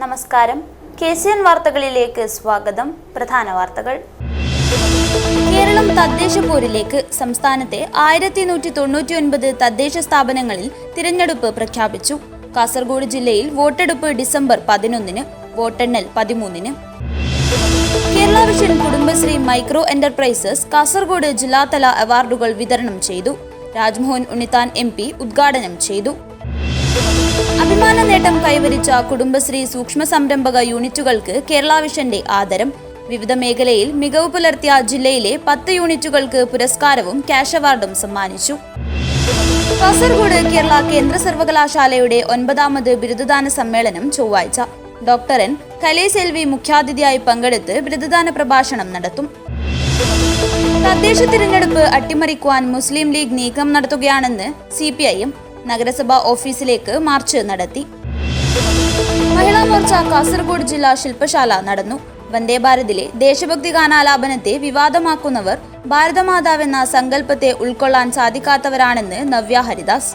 നമസ്കാരം. KCN വാർത്തകളിലേക്ക് സ്വാഗതം. പ്രധാന വാർത്തകൾ. കേരളം തദ്ദേശ പോരിലേക്ക്. സംസ്ഥാനത്തെ 1199 തദ്ദേശ സ്ഥാപനങ്ങളിൽ തിരഞ്ഞെടുപ്പ് പ്രഖ്യാപിച്ചു. കാസർഗോഡ് ജില്ലയിൽ വോട്ടെടുപ്പ് ഡിസംബർ 11-ന്, വോട്ടെണ്ണൽ 13-ന്. Kerala vision Kudumbashree micro enterprises Kasaragod ജില്ലാതല അവാർഡുകൾ വിതരണം ചെയ്തു. രാജ്മോഹൻ ഉണ്ണിത്താൻ MP ഉദ്ഘാടനം ചെയ്തു. അഭിമാന നേട്ടം കൈവരിച്ച കുടുംബശ്രീ സൂക്ഷ്മ സംരംഭക യൂണിറ്റുകൾക്ക് കേരള വിഷന്റെ ആദരം. വിവിധ മേഖലയിൽ മികവ് പുലർത്തിയ ജില്ലയിലെ 10 യൂണിറ്റുകൾക്ക് പുരസ്കാരവും ക്യാഷ് അവാർഡും സമ്മാനിച്ചു. കാസർഗോഡ് കേരള കേന്ദ്ര സർവകലാശാലയുടെ 9ാമത് ബിരുദദാന സമ്മേളനം ചൊവ്വാഴ്ച. Doctor N. കലേസെൽവി മുഖ്യാതിഥിയായി പങ്കെടുത്ത് ബിരുദദാന പ്രഭാഷണം നടത്തും. തദ്ദേശ തിരഞ്ഞെടുപ്പ് അട്ടിമറിക്കുവാൻ മുസ്ലിം ലീഗ് നീക്കം നടത്തുകയാണെന്ന് CPIM നഗരസഭാ ഓഫീസിലേക്ക് മാർച്ച് നടത്തി. മഹിളാ മോർച്ച കാസർഗോഡ് ജില്ലാ ശില്പശാല നടന്നു. വന്ദേ ഭാരതിലെ ദേശഭക്തി ഗാനാലാപനത്തെ വിവാദമാക്കുന്നവർ ഭാരതമാതാവെന്ന സങ്കല്പത്തെ ഉൾക്കൊള്ളാൻ സാധിക്കാത്തവരാണെന്ന് നവ്യ ഹരിദാസ്.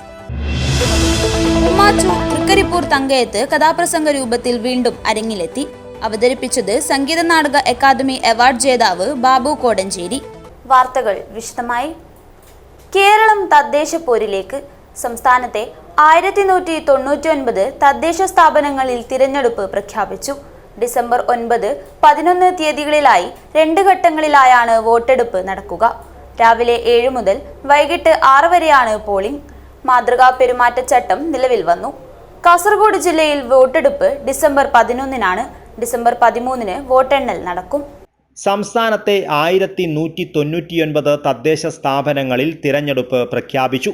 ഉമ്മാച്ചു തൃക്കരിപ്പൂർ തങ്കയത്ത് കഥാപ്രസംഗ രൂപത്തിൽ വീണ്ടും അരങ്ങിലെത്തി. അവതരിപ്പിച്ചത് സംഗീത നാടക അക്കാദമി അവാർഡ് ജേതാവ് ബാബു കോടഞ്ചേരി. വാർത്തകൾ വിശദമായി. കേരളം തദ്ദേശ പോരിലേക്ക്. സംസ്ഥാനത്തെ 1199 തദ്ദേശ സ്ഥാപനങ്ങളിൽ തിരഞ്ഞെടുപ്പ് പ്രഖ്യാപിച്ചു. ഡിസംബർ 9, 11 തീയതികളിലായി 2 ഘട്ടങ്ങളിലായാണ് വോട്ടെടുപ്പ് നടക്കുക. രാവിലെ 7 മുതൽ വൈകിട്ട് 6 വരെയാണ് പോളിംഗ്. മാതൃകാ പെരുമാറ്റച്ചട്ടം നിലവിൽ വന്നു. കാസർഗോഡ് ജില്ലയിൽ വോട്ടെടുപ്പ് ഡിസംബർ 11-നാണ്. ഡിസംബർ 13-ന് വോട്ടെണ്ണൽ നടക്കും. സംസ്ഥാനത്തെ 1199 തദ്ദേശ സ്ഥാപനങ്ങളിൽ തിരഞ്ഞെടുപ്പ് പ്രഖ്യാപിച്ചു.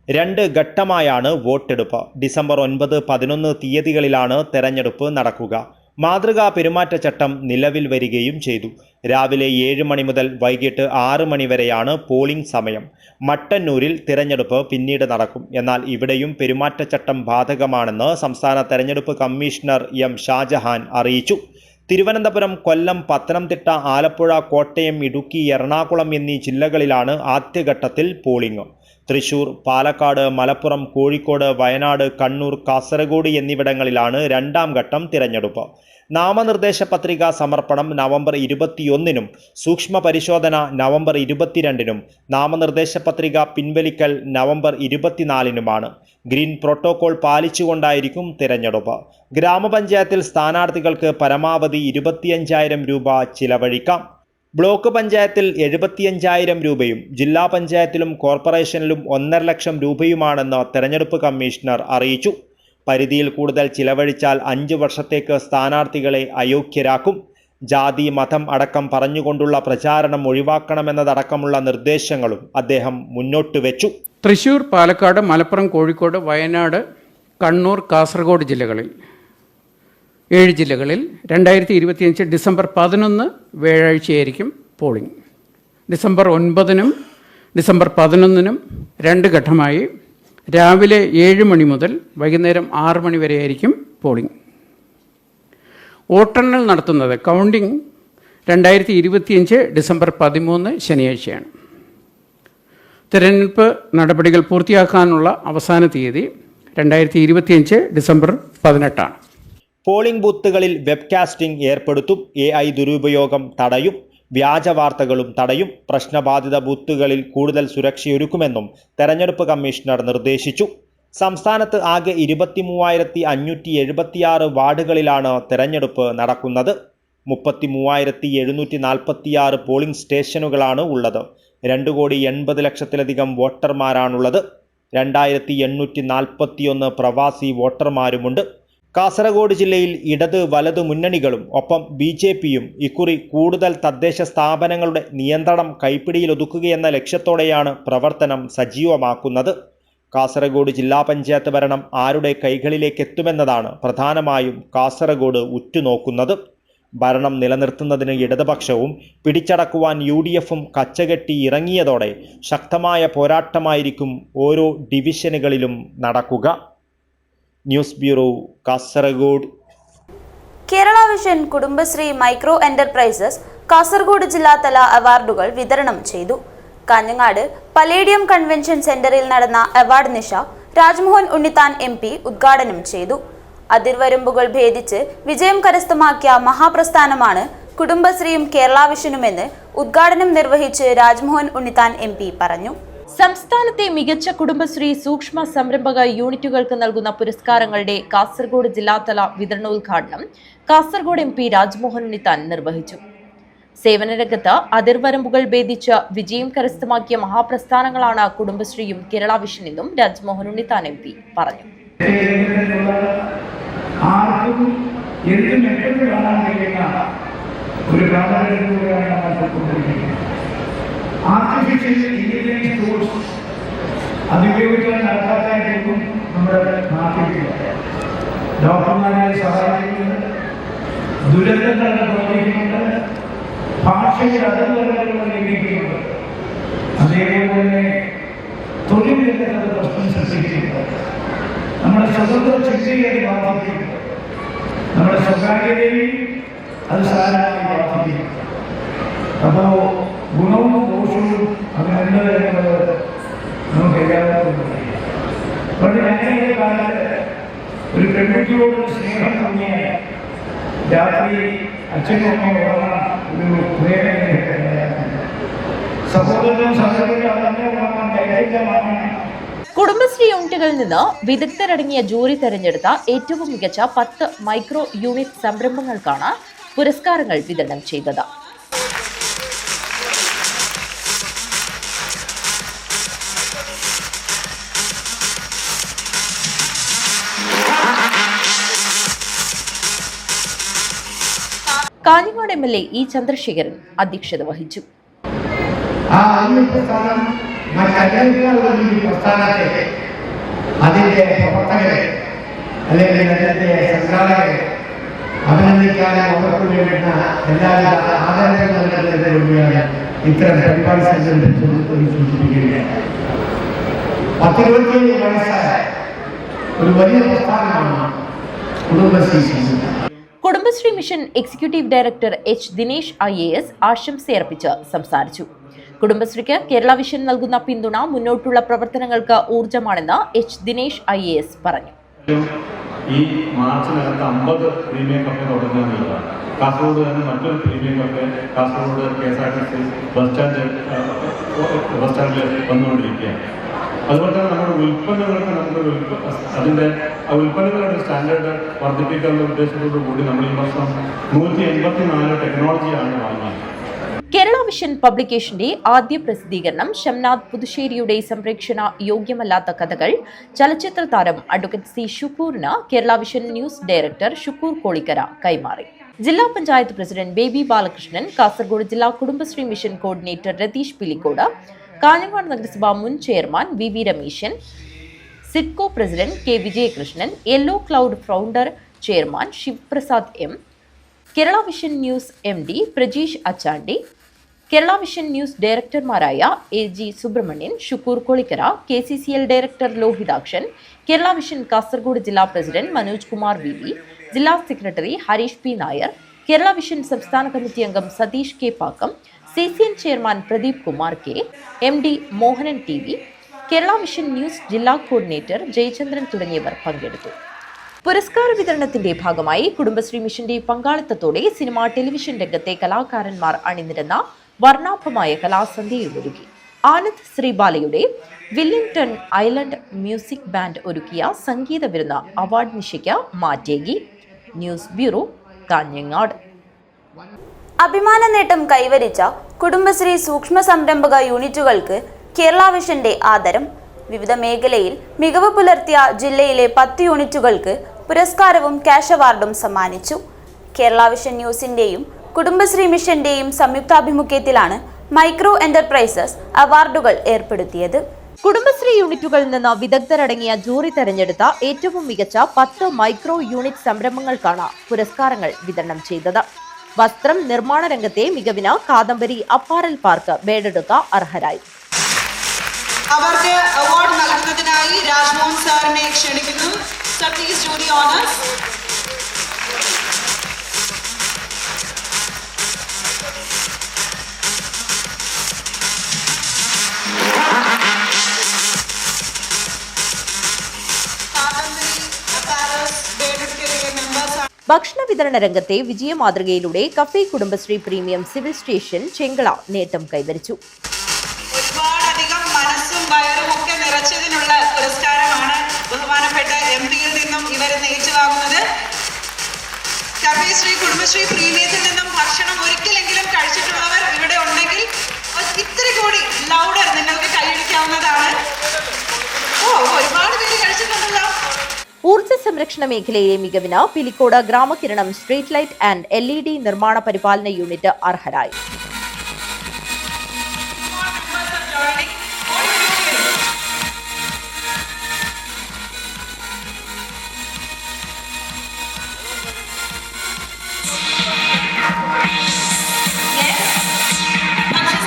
2 ഘട്ടമായാണ് വോട്ടെടുപ്പ്. ഡിസംബർ 9, 11 തീയതികളിലാണ് തെരഞ്ഞെടുപ്പ് നടക്കുക. മാതൃകാ പെരുമാറ്റച്ചട്ടം നിലവിൽ വരികയും ചെയ്തു. രാവിലെ 7 മണി മുതൽ വൈകിട്ട് 6 മണി വരെയാണ് പോളിംഗ് സമയം. മട്ടന്നൂരിൽ തിരഞ്ഞെടുപ്പ് പിന്നീട് നടക്കും. എന്നാൽ ഇവിടെയും പെരുമാറ്റച്ചട്ടം ബാധകമാണെന്ന് സംസ്ഥാന തെരഞ്ഞെടുപ്പ് കമ്മീഷണർ M. ഷാജഹാൻ അറിയിച്ചു. തിരുവനന്തപുരം, കൊല്ലം, പത്തനംതിട്ട, ആലപ്പുഴ, കോട്ടയം, ഇടുക്കി, എറണാകുളം എന്നീ ജില്ലകളിലാണ് ആദ്യഘട്ടത്തിൽ പോളിംഗ്. തൃശൂർ, പാലക്കാട്, മലപ്പുറം, കോഴിക്കോട്, വയനാട്, കണ്ണൂർ, കാസർഗോഡ് എന്നിവിടങ്ങളിലാണ് 2ാം ഘട്ടം തിരഞ്ഞെടുപ്പ്. നാമനിർദ്ദേശ പത്രിക സമർപ്പണം നവംബർ 21-നും സൂക്ഷ്മ പരിശോധന നവംബർ 22-നും നാമനിർദ്ദേശ പത്രിക പിൻവലിക്കൽ നവംബർ 24-നുമാണ്. ഗ്രീൻ പ്രോട്ടോകോൾ പാലിച്ചുകൊണ്ടായിരിക്കും തിരഞ്ഞെടുപ്പ്. ഗ്രാമപഞ്ചായത്തിൽ സ്ഥാനാർത്ഥികൾക്ക് പരമാവധി 25,000 രൂപ ചിലവഴിക്കാം. ബ്ലോക്ക് പഞ്ചായത്തിൽ 75,000 രൂപയും ജില്ലാ പഞ്ചായത്തിലും കോർപ്പറേഷനിലും 1.5 ലക്ഷം രൂപയുമാണെന്ന് തെരഞ്ഞെടുപ്പ് കമ്മീഷണർ അറിയിച്ചു. പരിധിയിൽ കൂടുതൽ ചിലവഴിച്ചാൽ 5 വർഷത്തേക്ക് സ്ഥാനാർത്ഥികളെ അയോഗ്യരാക്കും. ജാതി, മതം അടക്കം പറഞ്ഞുകൊണ്ടുള്ള പ്രചാരണം ഒഴിവാക്കണമെന്നതടക്കമുള്ള നിർദ്ദേശങ്ങളും അദ്ദേഹം മുന്നോട്ട് വെച്ചു. തൃശൂർ, പാലക്കാട്, മലപ്പുറം, കോഴിക്കോട്, വയനാട്, കണ്ണൂർ, കാസർഗോഡ് ജില്ലകളിൽ 7 ജില്ലകളിൽ 2025 ഡിസംബർ 11 വ്യാഴാഴ്ചയായിരിക്കും പോളിംഗ്. ഡിസംബർ 9-നും ഡിസംബർ 11-നും 2 ഘട്ടമായി രാവിലെ 7 മണി മുതൽ വൈകുന്നേരം 6 മണി വരെയായിരിക്കും പോളിംഗ്. വോട്ടെണ്ണൽ നടത്തുന്നത് കൗണ്ടിംഗ് 2025 ഡിസംബർ 13 ശനിയാഴ്ചയാണ്. തിരഞ്ഞെടുപ്പ് നടപടികൾ പൂർത്തിയാക്കാനുള്ള അവസാന തീയതി 2025 ഡിസംബർ 18-ആണ്. പോളിംഗ് ബൂത്തുകളിൽ വെബ്കാസ്റ്റിംഗ് ഏർപ്പെടുത്തും. AI ദുരുപയോഗം തടയും. വ്യാജ വാർത്തകളും തടയും. പ്രശ്നബാധിത ബൂത്തുകളിൽ കൂടുതൽ സുരക്ഷയൊരുക്കുമെന്നും തെരഞ്ഞെടുപ്പ് കമ്മീഷണർ നിർദ്ദേശിച്ചു. സംസ്ഥാനത്ത് ആകെ 23,576 വാർഡുകളിലാണ് തെരഞ്ഞെടുപ്പ് നടക്കുന്നത്. 33,746 പോളിംഗ് സ്റ്റേഷനുകളാണ് ഉള്ളത്. 2,80,00,000-ലധികം വോട്ടർമാരാണുള്ളത്. 2,841 പ്രവാസി വോട്ടർമാരുമുണ്ട്. കാസർഗോഡ് ജില്ലയിൽ ഇടത് വലതു മുന്നണികളും ഒപ്പം BJPയും ഇക്കുറി കൂടുതൽ തദ്ദേശ സ്ഥാപനങ്ങളുടെ നിയന്ത്രണം കൈപ്പിടിയിലൊതുക്കുകയെന്ന ലക്ഷ്യത്തോടെയാണ് പ്രവർത്തനം സജീവമാക്കുന്നത്. കാസർഗോഡ് ജില്ലാ പഞ്ചായത്ത് ഭരണം ആരുടെ കൈകളിലേക്ക് എത്തുമെന്നതാണ് പ്രധാനമായും കാസർഗോഡ് ഉറ്റുനോക്കുന്നത്. ഭരണം നിലനിർത്തുന്നതിന് ഇടതുപക്ഷവും പിടിച്ചടക്കുവാൻ UDFും കച്ചകെട്ടി ഇറങ്ങിയതോടെ ശക്തമായ പോരാട്ടമായിരിക്കും ഓരോ ഡിവിഷനുകളിലും നടക്കുക. News bureau, Kasaragod. Kerala vision Kudumbashree micro enterprises Kasaragod ജില്ലാതല അവാർഡുകൾ വിതരണം ചെയ്തു. കാഞ്ഞങ്ങാട് പലേഡിയം കൺവെൻഷൻ സെന്ററിൽ നടന്ന അവാർഡ് നിശ രാജ്മോഹൻ ഉണ്ണിത്താൻ MP ഉദ്ഘാടനം ചെയ്തു. അതിർവരമ്പുകൾ ഭേദിച്ച് വിജയം കരസ്ഥമാക്കിയ മഹാപ്രസ്ഥാനമാണ് കുടുംബശ്രീയും കേരള വിഷനുമെന്ന് ഉദ്ഘാടനം നിർവഹിച്ച് രാജ്മോഹൻ ഉണ്ണിത്താൻ MP പറഞ്ഞു. സംസ്ഥാനത്തെ മികച്ച കുടുംബശ്രീ സൂക്ഷ്മ സംരംഭക യൂണിറ്റുകൾക്ക് നൽകുന്ന പുരസ്കാരങ്ങളുടെ കാസർഗോഡ് ജില്ലാതല വിതരണോദ്ഘാടനം കാസർഗോഡ് MP രാജ്മോഹൻ ഉണ്ണിത്താൻ നിർവഹിച്ചു. സേവനരംഗത്ത് അതിർവരമ്പുകൾ ഭേദിച്ച് വിജയം കരസ്ഥമാക്കിയ മഹാപ്രസ്ഥാനങ്ങളാണ് കുടുംബശ്രീയും കേരള വിഷനെന്നും രാജ്മോഹൻ ഉണ്ണിത്താൻ MP പറഞ്ഞു. ആർട്ടിഫിഷ്യൽ ഇന്റലിജൻസ് ടൂൾസ് അതുപയോഗിക്കാൻ നടത്താനായിട്ടും നമ്മുടെ നാട്ടിലില്ല. ഡോക്ടർമാരെ സഹായിക്കുന്നുണ്ട്, ദുരന്തങ്ങളുടെ പ്രവർത്തിക്കുന്നുണ്ട്, ഭാഷയിൽ അതിർവരമ്പുകൾ ലഭിക്കുന്നുണ്ട്. അതേപോലെ തന്നെ തൊഴിൽ രംഗത്ത് പ്രശ്നം സൃഷ്ടിക്കുന്നുണ്ട്. നമ്മുടെ സ്വതന്ത്ര ചിന്തയെ ബാധിക്കുന്നുണ്ട്. നമ്മുടെ സ്വകാര്യതയും അത് സാധാരണ ബാധിക്കുന്നുണ്ട്. അപ്പോ ഗുണവും ദോഷവും അങ്ങനെ നമുക്ക് എല്ലാവർക്കും പണ്ട് ഞങ്ങളുടെ കാലത്ത് ഒരു പെൺകുട്ടിയോട് സ്നേഹം തോന്നിയാൽ രാത്രി അച്ഛനും അമ്മയും ഒരു പ്രേരണ സഹോദരനും സഹോദരനും അതന്നെ ഉറങ്ങാൻ ധൈര്യമാണ്. കുടുംബശ്രീ യൂണിറ്റുകളിൽ നിന്ന് വിദഗ്ധരടങ്ങിയ ജൂറി തെരഞ്ഞെടുത്ത ഏറ്റവും മികച്ച 10 മൈക്രോ യൂണിറ്റ് സംരംഭങ്ങൾക്കാണ് പുരസ്കാരങ്ങൾ വിതരണം ചെയ്തത്. Kanhangad MLA E. ചന്ദ്രശേഖരൻ അധ്യക്ഷത വഹിച്ചു. അതിന്റെ പ്രവർത്തകരെ അല്ലെങ്കിൽ അതിന്റെ സംഘാടകരെ അഭിനന്ദിക്കാനും അവർക്ക് വേണ്ടുന്ന എല്ലാവിധ ആദരങ്ങൾ നൽകുന്നതിന് വേണ്ടിയാണ് ഇത്തരം പരിപാടി സൂചിപ്പിക്കുകയാണ്. 10-27 വയസ്സായ ഒരു വലിയ പ്രസ്ഥാനമാണ് Kudumbashree. Kudumbashree mission executive director H. Dinesh IAS ആശംസയർപ്പിച്ച് സംസാരിച്ചു. കുടുംബശ്രീക്ക് കേരള വിഷൻ നൽകുന്ന പിന്തുണ മുന്നോട്ടുള്ള പ്രവർത്തനങ്ങൾക്ക് ഊർജ്ജമാണെന്ന് H. ദിനേശ് IAS പറഞ്ഞു. ഈ മാർച്ചിനകത്ത് 50 പ്രീമിയം കഫേ തുടങ്ങുന്നതാണ്. കാസർഗോഡ് തന്നെ മറ്റൊരു premium cafe Kasaragod KSRTC bus സ്റ്റാൻഡിൽ വന്നുകൊണ്ടിരിക്കുകയാണ്. അതുപോലെ തന്നെ നമ്മുടെ ഉൽപ്പന്നങ്ങൾക്ക് അതിൻ്റെ ഉൽപ്പന്നങ്ങളുടെ സ്റ്റാൻഡേർഡ് വർദ്ധിപ്പിക്കാനുള്ള ഉദ്ദേശത്തോടു കൂടി നമ്മൾ ഈ വർഷം 184 ടെക്നോളജിയാണ് വാങ്ങിയത്. കേരള വിഷൻ പബ്ലിക്കേഷന്റെ ആദ്യ പ്രസിദ്ധീകരണം ഷംനാഥ് പുതുശ്ശേരിയുടെ സംരക്ഷണ യോഗ്യമല്ലാത്ത കഥകൾ ചലച്ചിത്ര താരം അഡ്വക്കേറ്റ് C. ഷുക്കൂറിന് Kerala vision news director Shukkoor Kolikkara കൈമാറി. ജില്ലാ പഞ്ചായത്ത് പ്രസിഡന്റ് ബേബി ബാലകൃഷ്ണൻ, കാസർഗോഡ് ജില്ലാ കുടുംബശ്രീ മിഷൻ കോർഡിനേറ്റർ രതീഷ് പിലിക്കോട്, കാഞ്ഞങ്ങാട് നഗരസഭ മുൻ chairman VV Rameshan, SIDCO president K. Vijayakrishnan, Yellow Cloud founder chairman Sivaprasad M, Kerala vision news MD Prajeesh Achandi, Kerala vision news ഡയറക്ടർമാരായ AG Subrahmanian, Shukkoor Kolikkara, KCCL director Lohithakshan, Kerala Vision Kasaragod ജില്ലാ പ്രസിഡന്റ് മനോജ് കുമാർ VV, ജില്ലാ secretary Harish P. Nair, Kerala vision സംസ്ഥാന കമ്മിറ്റി അംഗം Satheesh K. Pakkam, CCN chairman Pradeep Kumar K, MD Mohanan TV, Kerala vision news ജില്ലാ coordinator Jayachandran തുടങ്ങിയവർ പങ്കെടുത്തു. പുരസ്കാര വിതരണത്തിന്റെ ഭാഗമായി കുടുംബശ്രീ മിഷന്റെ പങ്കാളിത്തത്തോടെ സിനിമ ടെലിവിഷൻ രംഗത്തെ കലാകാരന്മാർ അണിനിരന്ന വർണ്ണാഭമായ കലാസന്ധ്യയും ഒരുക്കി. ആനന്ദ് ശ്രീബാലയുടെ വില്ലിംഗ്ടൺ ഐലൻഡ് മ്യൂസിക് ബാൻഡ് ഒരുക്കിയ സംഗീത വിരുന്ന് അവാർഡ് നിശയ്ക്ക് മാറ്റേകി. News bureau, Kanhangad. അഭിമാന നേട്ടം കൈവരിച്ച കുടുംബശ്രീ സൂക്ഷ്മ സംരംഭക യൂണിറ്റുകൾക്ക് കേരള വിഷന്റെ ആദരം. വിവിധ മേഖലയിൽ മികവ് പുലർത്തിയ ജില്ലയിലെ 10 യൂണിറ്റുകൾക്ക് പുരസ്കാരവും ക്യാഷ് അവാർഡും സമ്മാനിച്ചു. കേരള വിഷൻ ന്യൂസിന്റെയും കുടുംബശ്രീ മിഷന്റെയും സംയുക്താഭിമുഖ്യത്തിലാണ് മൈക്രോ എന്റർപ്രൈസസ് അവാർഡുകൾ ഏർപ്പെടുത്തിയത്. കുടുംബശ്രീ യൂണിറ്റുകളിൽ നിന്ന് വിദഗ്ധരടങ്ങിയ ജൂറി തെരഞ്ഞെടുത്ത ഏറ്റവും മികച്ച 10 മൈക്രോ യൂണിറ്റ് സംരംഭങ്ങൾക്കാണ് പുരസ്കാരങ്ങൾ വിതരണം ചെയ്തത്. വസ്ത്രം നിർമ്മാണ രംഗത്തെ മികവിന് കാദംബരി അപ്പാരൽ പാർക്ക് ബേഡെടുക്ക അർഹരായി. അവർക്ക് അവാർഡ് നൽകുന്നതിനായി രാജ്മോഹൻ സാറിനെ ക്ഷണിക്കുന്നു. Sir, please do the honours. Kadambari apparels Bedadukka ഭക്ഷണ വിതരണ രംഗത്തെ വിജയമാതൃകയിലൂടെ cafe Kudumbashree premium civil station Chengala നേട്ടം കൈവരിച്ചു. ഒരുപാടധികം മനസ്സും വയറും ഒക്കെ നിറച്ചതിനുള്ള പുരസ്കാരമാണ് ബഹുമാനപ്പെട്ട എംപിയിൽ നിന്നും ഇവർ ഏറ്റുവാങ്ങുന്നത്. കഫേ ശ്രീ കുടുംബശ്രീ പ്രീമിയത്തിൽ നിന്നും ഭക്ഷണം ഒരിക്കലെങ്കിലും കഴിച്ചിട്ടുള്ളവർ ഇവിടെ ഉണ്ടെങ്കിൽ ഇത്തിരി കൂടി ലൗഡർ നിങ്ങൾക്ക് കൈയടിക്കാവുന്നതാണ്. ഒരുപാട് പേര് കഴിച്ചിട്ടുണ്ടല്ലോ. ഊർജ്ജ സംരക്ഷണ മേഖലയിലെ മികവിന് Pilicode Gramakiranam street light and LED നിർമ്മാണ പരിപാലന യൂണിറ്റ് അർഹരായി.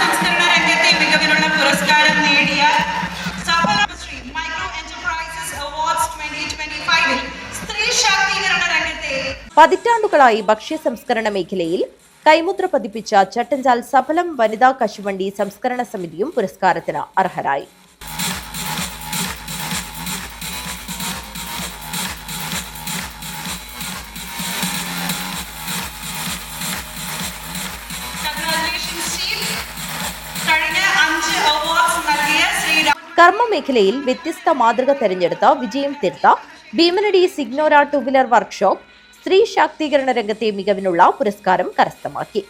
സംസ്കരണ രംഗത്തെ മികവിനുള്ള പുരസ്കാരം നേടിയ പതിറ്റാണ്ടുകളായി ഭക്ഷ്യ സംസ്കരണ മേഖലയിൽ കൈമുദ്ര പതിപ്പിച്ച ചട്ടഞ്ചാൽ സഫലം വനിതാ കശുവണ്ടി സംസ്കരണ സമിതിയും പുരസ്കാരത്തിന് അർഹരായി. കർമ്മ മേഖലയിൽ വ്യത്യസ്ത മാതൃക തെരഞ്ഞെടുത്ത വിജയം തീർത്ത ഭീമനടി സിഗ്നോര 2-വീലർ വർക്ക്ഷോപ്പ് സ്ത്രീ ശാക്തീകരണ രംഗത്തെ മികവിനുള്ള പുരസ്കാരം കരസ്ഥമാക്കി.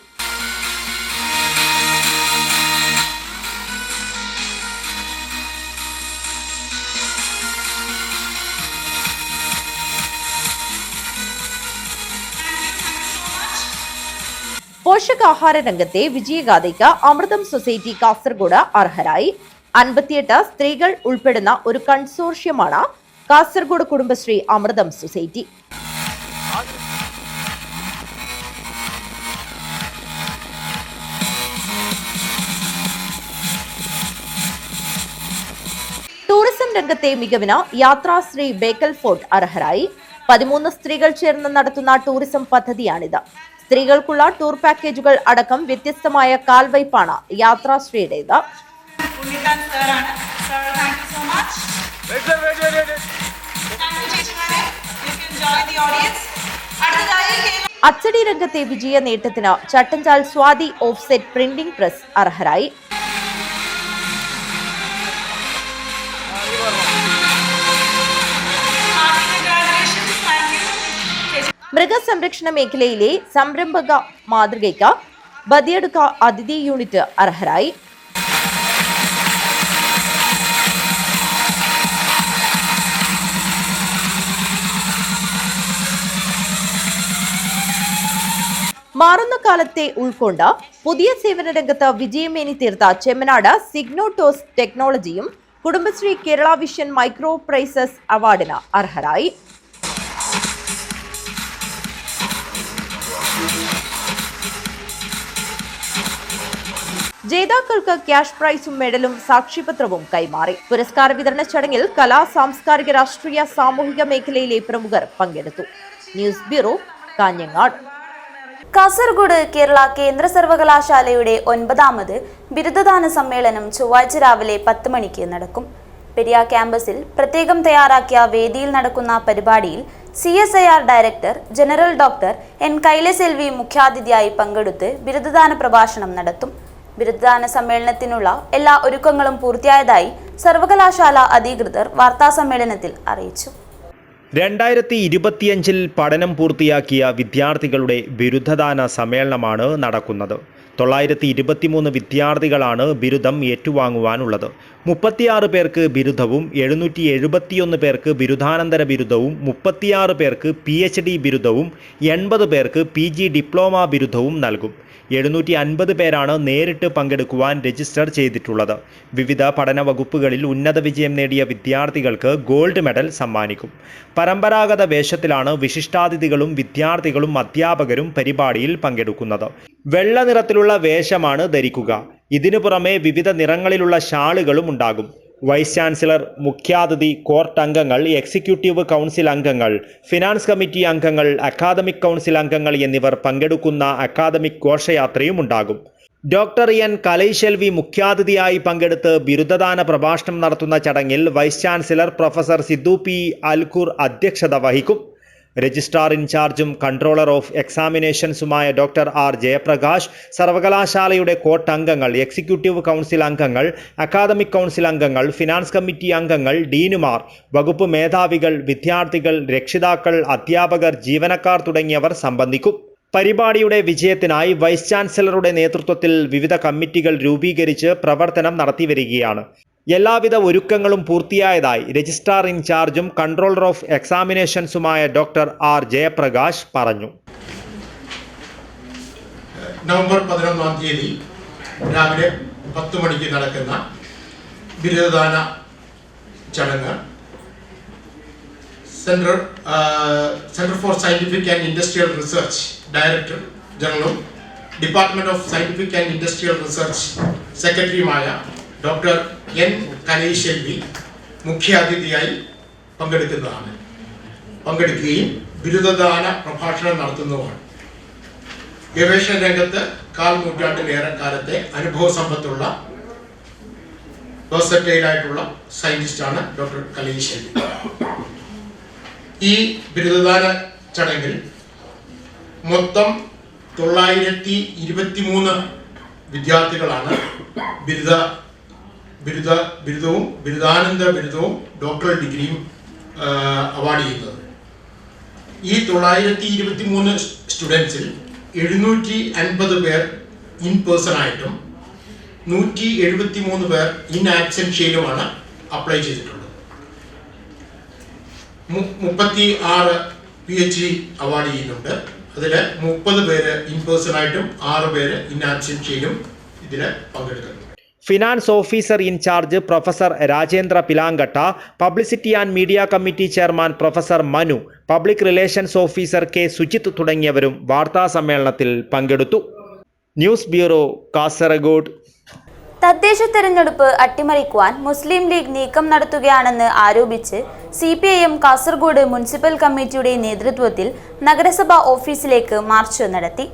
പോഷകാഹാര രംഗത്തെ വിജയഗാഥയ്ക്ക് അമൃതം സൊസൈറ്റി കാസർഗോഡ് അർഹരായി. 58 സ്ത്രീകൾ ഉൾപ്പെടുന്ന ഒരു കൺസോർഷ്യമാണ് കാസർഗോഡ് കുടുംബശ്രീ അമൃതം സൊസൈറ്റി. ടൂറിസം രംഗത്തെ മികവിന് യാത്രാശ്രീ ബേക്കൽ ഫോർട്ട് അർഹരായി. 13 സ്ത്രീകൾ ചേർന്ന് നടത്തുന്ന ടൂറിസം പദ്ധതിയാണിത്. സ്ത്രീകൾക്കുള്ള ടൂർ പാക്കേജുകൾ അടക്കം വ്യത്യസ്തമായ കാൽവയ്പാണ് യാത്രാശ്രീയുടേത്. അച്ചടി രംഗത്തെ വിജയ നേട്ടത്തിന് Chattanchal Swathi offset printing press അർഹരായി. മൃഗസംരക്ഷണ മേഖലയിലെ സംരംഭക മാതൃകയ്ക്ക് ബദിയടുക്ക അതിഥി യൂണിറ്റ് അർഹരായി. മാറുന്ന കാലത്തെ ഉൾക്കൊണ്ട് പുതിയ സേവന രംഗത്ത് വിജയമേനി തീർത്ത ചെമ്മനാട് സിഗ്നോടോസ് ടെക്നോളജിയും Kudumbashree Kerala vision micro prizes അവാർഡിന് അർഹരായി. ജേതാക്കൾക്ക് ക്യാഷ് പ്രൈസും മെഡലും സാക്ഷ്യപത്രവും കൈമാറി. പുരസ്കാര വിതരണ ചടങ്ങിൽ കലാ, സാംസ്കാരിക, രാഷ്ട്രീയ, സാമൂഹിക മേഖലയിലെ പ്രമുഖർ പങ്കെടുത്തു. News bureau, Kanhangad. കാസർഗോഡ് കേരള കേന്ദ്ര സർവകലാശാലയുടെ 9ാമത് ബിരുദദാന സമ്മേളനം ചൊവ്വാഴ്ച രാവിലെ 10 മണിക്ക് നടക്കും. പെരിയ ക്യാമ്പസിൽ പ്രത്യേകം തയ്യാറാക്കിയ വേദിയിൽ നടക്കുന്ന പരിപാടിയിൽ CSIR director general doctor N. കൈലസെൽവി മുഖ്യാതിഥിയായി പങ്കെടുത്ത് ബിരുദദാന പ്രഭാഷണം നടത്തും. ബിരുദദാന സമ്മേളനത്തിനുള്ള എല്ലാ ഒരുക്കങ്ങളും പൂർത്തിയായതായി സർവകലാശാല അധികൃതർ വാർത്താസമ്മേളനത്തിൽ അറിയിച്ചു. 2025 പഠനം പൂർത്തിയാക്കിയ വിദ്യാർത്ഥികളുടെ ബിരുദദാന സമ്മേളനമാണ് നടക്കുന്നത്. 923 വിദ്യാർത്ഥികളാണ് ബിരുദം ഏറ്റുവാങ്ങുവാനുള്ളത്. 36 പേർക്ക് ബിരുദവും 771 പേർക്ക് ബിരുദാനന്തര ബിരുദവും 36 പേർക്ക് PhD ബിരുദവും 80 പേർക്ക് PG ഡിപ്ലോമ ബിരുദവും നൽകും. 750 പേരാണ് നേരിട്ട് പങ്കെടുക്കുവാൻ രജിസ്റ്റർ ചെയ്തിട്ടുള്ളത്. വിവിധ പഠന വകുപ്പുകളിൽ ഉന്നത വിജയം നേടിയ വിദ്യാർത്ഥികൾക്ക് ഗോൾഡ് മെഡൽ സമ്മാനിക്കും. പരമ്പരാഗത വേഷത്തിലാണ് വിശിഷ്ടാതിഥികളും വിദ്യാർത്ഥികളും അധ്യാപകരും പരിപാടിയിൽ പങ്കെടുക്കുന്നത്. വെള്ള നിറത്തിലുള്ള വേഷമാണ് ധരിക്കുക. ഇതിനു പുറമെ വിവിധ നിറങ്ങളിലുള്ള ഷാളുകളും ഉണ്ടാകും. വൈസ് ചാൻസലർ, മുഖ്യാതിഥി, കോർട്ട് അംഗങ്ങൾ, എക്സിക്യൂട്ടീവ് കൗൺസിൽ അംഗങ്ങൾ, ഫിനാൻസ് കമ്മിറ്റി അംഗങ്ങൾ, അക്കാദമിക് കൗൺസിൽ അംഗങ്ങൾ എന്നിവർ പങ്കെടുക്കുന്ന അക്കാദമിക് ഘോഷയാത്രയും ഉണ്ടാകും. Doctor N. കലൈശെൽവി മുഖ്യാതിഥിയായി പങ്കെടുത്ത് ബിരുദദാന പ്രഭാഷണം നടത്തുന്ന ചടങ്ങിൽ vice chancellor professor Siddu P. Algur അധ്യക്ഷത വഹിക്കും. രജിസ്ട്രാർ ഇൻചാർജും കൺട്രോളർ ഓഫ് എക്സാമിനേഷൻസുമായ ഡോക്ടർ ആർ ജയപ്രകാശ്, സർവകലാശാലയുടെ കോട്ട് അംഗങ്ങൾ, എക്സിക്യൂട്ടീവ് കൗൺസിൽ അംഗങ്ങൾ, അക്കാദമിക് കൗൺസിൽ അംഗങ്ങൾ, ഫിനാൻസ് കമ്മിറ്റി അംഗങ്ങൾ, ഡീനുമാർ, വകുപ്പ് മേധാവികൾ, വിദ്യാർത്ഥികൾ, രക്ഷിതാക്കൾ, അധ്യാപകർ, ജീവനക്കാർ തുടങ്ങിയവർ സംബന്ധിക്കും. പരിപാടിയുടെ വിജയത്തിനായി വൈസ് ചാൻസലറുടെ നേതൃത്വത്തിൽ വിവിധ കമ്മിറ്റികൾ രൂപീകരിച്ച് പ്രവർത്തനം നടത്തിവരികയാണ്. എല്ലാവിധ ഒരുക്കങ്ങളും പൂർത്തിയായതായി രജിസ്ട്രാർ ഇൻചാർജും കൺട്രോളർ ഓഫ് എക്സാമിനേഷൻസുമായ ഡോക്ടർ ആർ ജയപ്രകാശ് പറഞ്ഞു. നവംബർ 11-ാം തീയതി രാവിലെ 10 മണിക്ക് നടക്കുന്ന ബിരുദദാന ചടങ്ങ് centre for scientific and industrial research director ജനറലും department of scientific and industrial research സെക്രട്ടറിയുമായ ഡോക്ടർ എൻ കലൈശെൽവി മുഖ്യാതിഥിയായി പങ്കെടുക്കുകയും ബിരുദദാന പ്രഭാഷണം നടത്തുന്നതുമാണ്. ഗവേഷണ രംഗത്ത് 1/4 നൂറ്റാണ്ടിലേറെ കാലത്തെ അനുഭവ സമ്പത്തുള്ള വേഴ്സറ്റൈലായിട്ടുള്ള സയന്റിസ്റ്റാണ് ഡോക്ടർ കലൈശെൽവി. ഈ ബിരുദദാന ചടങ്ങിൽ മൊത്തം 923 വിദ്യാർത്ഥികളാണ് ബിരുദവും ബിരുദാനന്ദ ബിരുദവും ഡോക്ടറൽ ഡിഗ്രിയും അവാർഡ് ചെയ്യുന്നത്. ഈ 923 സ്റ്റുഡൻസിൽ 750 പേർ ഇൻ പേഴ്സൺ ആയിട്ടും 173 പേർ ഇൻ ആബ്സെൻഷ്യയിലുമാണ് അപ്ലൈ ചെയ്തിട്ടുള്ളത്. 36 PhD അവാർഡ് ചെയ്യുന്നുണ്ട്. അതിൽ 30 പേര് ഇൻ പേഴ്സൺ ആയിട്ടും 6 പേര് ഇൻ ആബ്സെൻഷ്യയിലും ഇതിൽ പങ്കെടുക്കുന്നു. Finance officer in charge professor Rajendra Pilankatta, publicity and media committee chairman professor Manu, public relations officer K Sujith തുടങ്ങിയവരും വാർത്താ സമ്മേളനത്തിൽ പങ്കെടുത്തു. News bureau, Kasaragod. തദ്ദേശ തെരഞ്ഞെടുപ്പ് അട്ടിമറിക്കുവാൻ മുസ്ലിം ലീഗ് നീക്കം നടത്തുകയാണെന്ന് ആരോപിച്ച് CPIM കാസർഗോഡ് മുനിസിപ്പൽ കമ്മിറ്റിയുടെ നേതൃത്വത്തിൽ നഗരസഭാ ഓഫീസിലേക്ക് മാർച്ച് നടത്തി.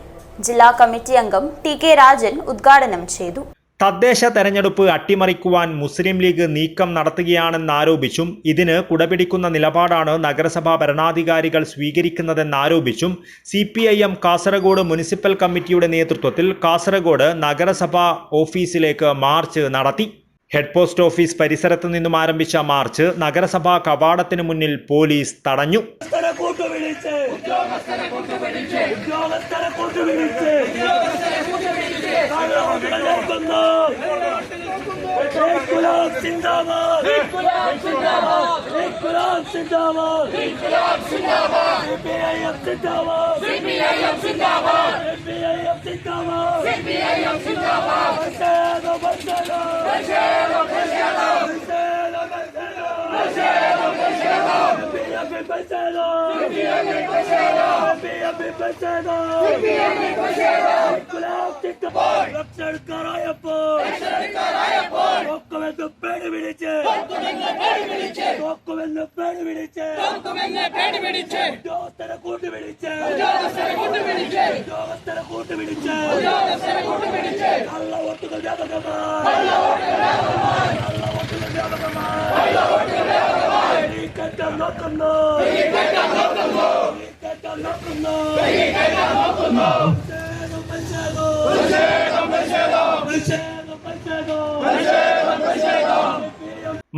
ജില്ലാ കമ്മിറ്റി അംഗം TK രാജൻ ഉദ്ഘാടനം ചെയ്തു. തദ്ദേശ തെരഞ്ഞെടുപ്പ് അട്ടിമറിക്കുവാൻ മുസ്ലിം ലീഗ് നീക്കം നടത്തുകയാണെന്നാരോപിച്ചും ഇതിന് കുടപിടിക്കുന്ന നിലപാടാണ് നഗരസഭാ ഭരണാധികാരികൾ സ്വീകരിക്കുന്നതെന്നാരോപിച്ചും CPIM കാസർഗോഡ് മുനിസിപ്പൽ കമ്മിറ്റിയുടെ നേതൃത്വത്തിൽ കാസർഗോഡ് നഗരസഭാ ഓഫീസിലേക്ക് മാർച്ച് നടത്തി. ഹെഡ് പോസ്റ്റ് ഓഫീസ് പരിസരത്ത് നിന്നും ആരംഭിച്ച മാർച്ച് നഗരസഭാ കവാടത്തിന് മുന്നിൽ പോലീസ് തടഞ്ഞു.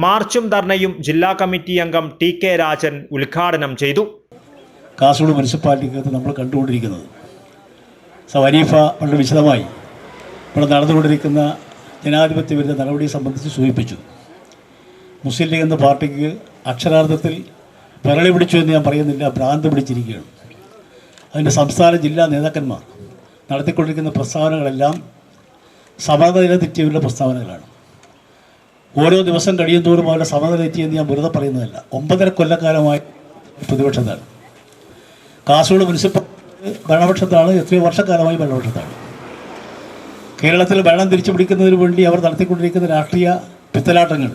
മാർച്ചും ധർണയും ജില്ലാ കമ്മിറ്റി അംഗം TK രാജൻ ഉദ്ഘാടനം ചെയ്തു. കാസർഗോഡ് മുനിസിപ്പാലിറ്റിക്കകത്ത് നമ്മൾ കണ്ടുകൊണ്ടിരിക്കുന്നത് വനീഫ വളരെ വിശദമായി ഇവിടെ നടന്നുകൊണ്ടിരിക്കുന്ന ജനാധിപത്യ വിരുദ്ധ നടപടിയെ സംബന്ധിച്ച് സൂചിപ്പിച്ചു. മുസ്ലിം ലീഗ് എന്ന പാർട്ടിക്ക് അക്ഷരാർത്ഥത്തിൽ വിരളി പിടിച്ചു എന്ന് ഞാൻ പറയുന്നില്ല, ഭ്രാന്ത് പിടിച്ചിരിക്കുകയാണ്. അതിൻ്റെ സംസ്ഥാന ജില്ലാ നേതാക്കന്മാർ നടത്തിക്കൊണ്ടിരിക്കുന്ന പ്രസ്താവനകളെല്ലാം സമനില തെറ്റിയുള്ള പ്രസ്താവനകളാണ്. ഓരോ ദിവസം കഴിയും തോറും അവരുടെ സമനില തെറ്റിയെന്ന് ഞാൻ വെറുതെ പറയുന്നതല്ല. 9.5 കൊല്ലക്കാലമായി പ്രതിപക്ഷത്താണ്. കാസർഗോഡ് മുനിസിപ്പാലിറ്റി ഭരണപക്ഷത്താണ്, എത്രയോ വർഷക്കാലമായി ഭരണപക്ഷത്താണ്. കേരളത്തിൽ ഭരണം തിരിച്ചു പിടിക്കുന്നതിന് വേണ്ടി അവർ നടത്തിക്കൊണ്ടിരിക്കുന്ന രാഷ്ട്രീയ പിത്തലാട്ടങ്ങൾ